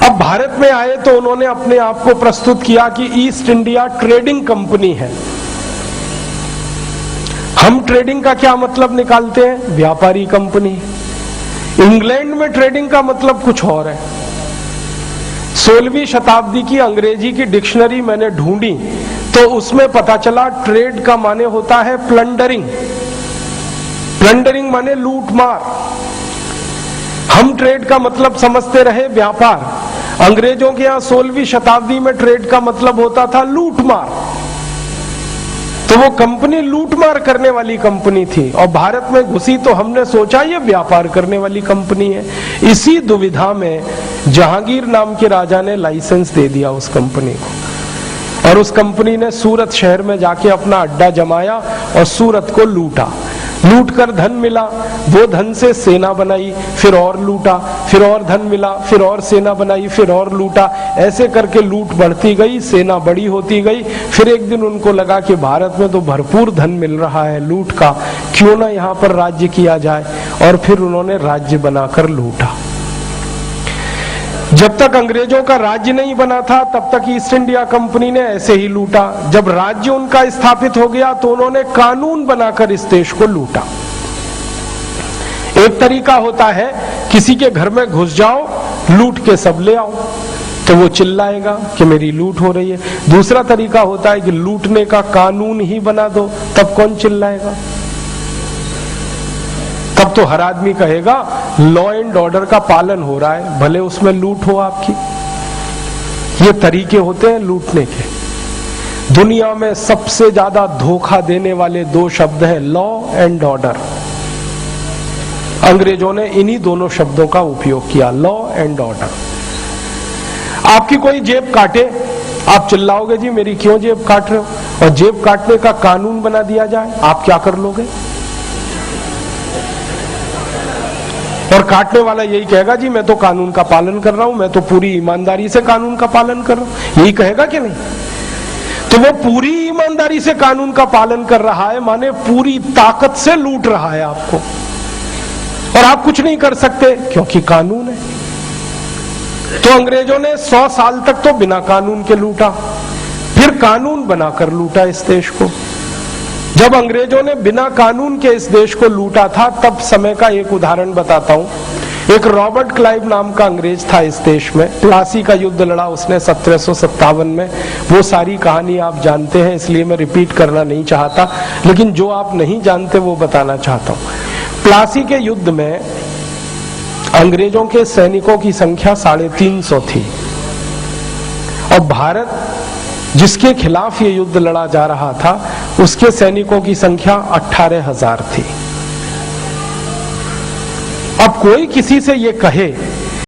अब भारत में आए तो उन्होंने अपने आप को प्रस्तुत किया कि ईस्ट इंडिया ट्रेडिंग कंपनी है। हम ट्रेडिंग का क्या मतलब निकालते हैं? व्यापारी कंपनी। इंग्लैंड में ट्रेडिंग का मतलब कुछ और है। 16वीं शताब्दी की अंग्रेजी की डिक्शनरी मैंने ढूंढी तो उसमें पता चला ट्रेड का माने होता है प्लंडरिंग। प्लंडरिंग माने लूट मार। हम ट्रेड का मतलब समझते रहे व्यापार। अंग्रेजों के यहां 16वीं शताब्दी में ट्रेड का मतलब होता था लूट मार। तो वो कंपनी लूट मार करने वाली कंपनी थी और भारत में घुसी तो हमने सोचा ये व्यापार करने वाली कंपनी है। इसी दुविधा में जहांगीर नाम के राजा ने लाइसेंस दे दिया उस कंपनी को, और उस कंपनी ने सूरत शहर में जाके अपना अड्डा जमाया और सूरत को लूटा। लूट कर धन मिला, वो धन से सेना बनाई, फिर और लूटा, फिर और धन मिला, फिर और सेना बनाई, फिर और लूटा। ऐसे करके लूट बढ़ती गई, सेना बड़ी होती गई। फिर एक दिन उनको लगा कि भारत में तो भरपूर धन मिल रहा है लूट का, क्यों ना यहाँ पर राज्य किया जाए, और फिर उन्होंने राज्य बनाकर लूटा। जब तक अंग्रेजों का राज्य नहीं बना था तब तक ईस्ट इंडिया कंपनी ने ऐसे ही लूटा। जब राज्य उनका स्थापित हो गया तो उन्होंने कानून बनाकर इस देश को लूटा। एक तरीका होता है किसी के घर में घुस जाओ, लूट के सब ले आओ, तो वो चिल्लाएगा कि मेरी लूट हो रही है। दूसरा तरीका होता है कि लूटने का कानून ही बना दो, तब कौन चिल्लाएगा? तब तो हर आदमी कहेगा लॉ एंड ऑर्डर का पालन हो रहा है, भले उसमें लूट हो आपकी। ये तरीके होते हैं लूटने के। दुनिया में सबसे ज्यादा धोखा देने वाले 2 शब्द हैं, लॉ एंड ऑर्डर। अंग्रेजों ने इन्हीं दोनों शब्दों का उपयोग किया, लॉ एंड ऑर्डर। आपकी कोई जेब काटे, आप चिल्लाओगे जी मेरी क्यों जेब काट रहे हो, और जेब काटने का कानून बना दिया जाए, आप क्या कर लोगे? और काटने वाला यही कहेगा जी मैं तो कानून का पालन कर रहा हूं, मैं तो पूरी ईमानदारी से कानून का पालन कर रहा हूं, यही कहेगा कि नहीं? तो वो पूरी ईमानदारी से कानून का पालन कर रहा है, माने पूरी ताकत से लूट रहा है आपको, और आप कुछ नहीं कर सकते क्योंकि कानून है। तो अंग्रेजों ने 100 साल तक तो बिना कानून के लूटा, फिर कानून बनाकर लूटा इस देश को। जब अंग्रेजों ने बिना कानून के इस देश को लूटा था, तब समय का एक उदाहरण बताता हूं। एक रॉबर्ट क्लाइव नाम का अंग्रेज था इस देश में, प्लासी का युद्ध लड़ा उसने 1757 में। वो सारी कहानी आप जानते हैं, इसलिए मैं रिपीट करना नहीं चाहता, लेकिन जो आप नहीं जानते वो बताना चाहता हूं। प्लासी के युद्ध में अंग्रेजों के सैनिकों की संख्या 350 थी और भारत जिसके खिलाफ ये युद्ध लड़ा जा रहा था उसके सैनिकों की संख्या 18,000 थी। अब कोई किसी से ये कहे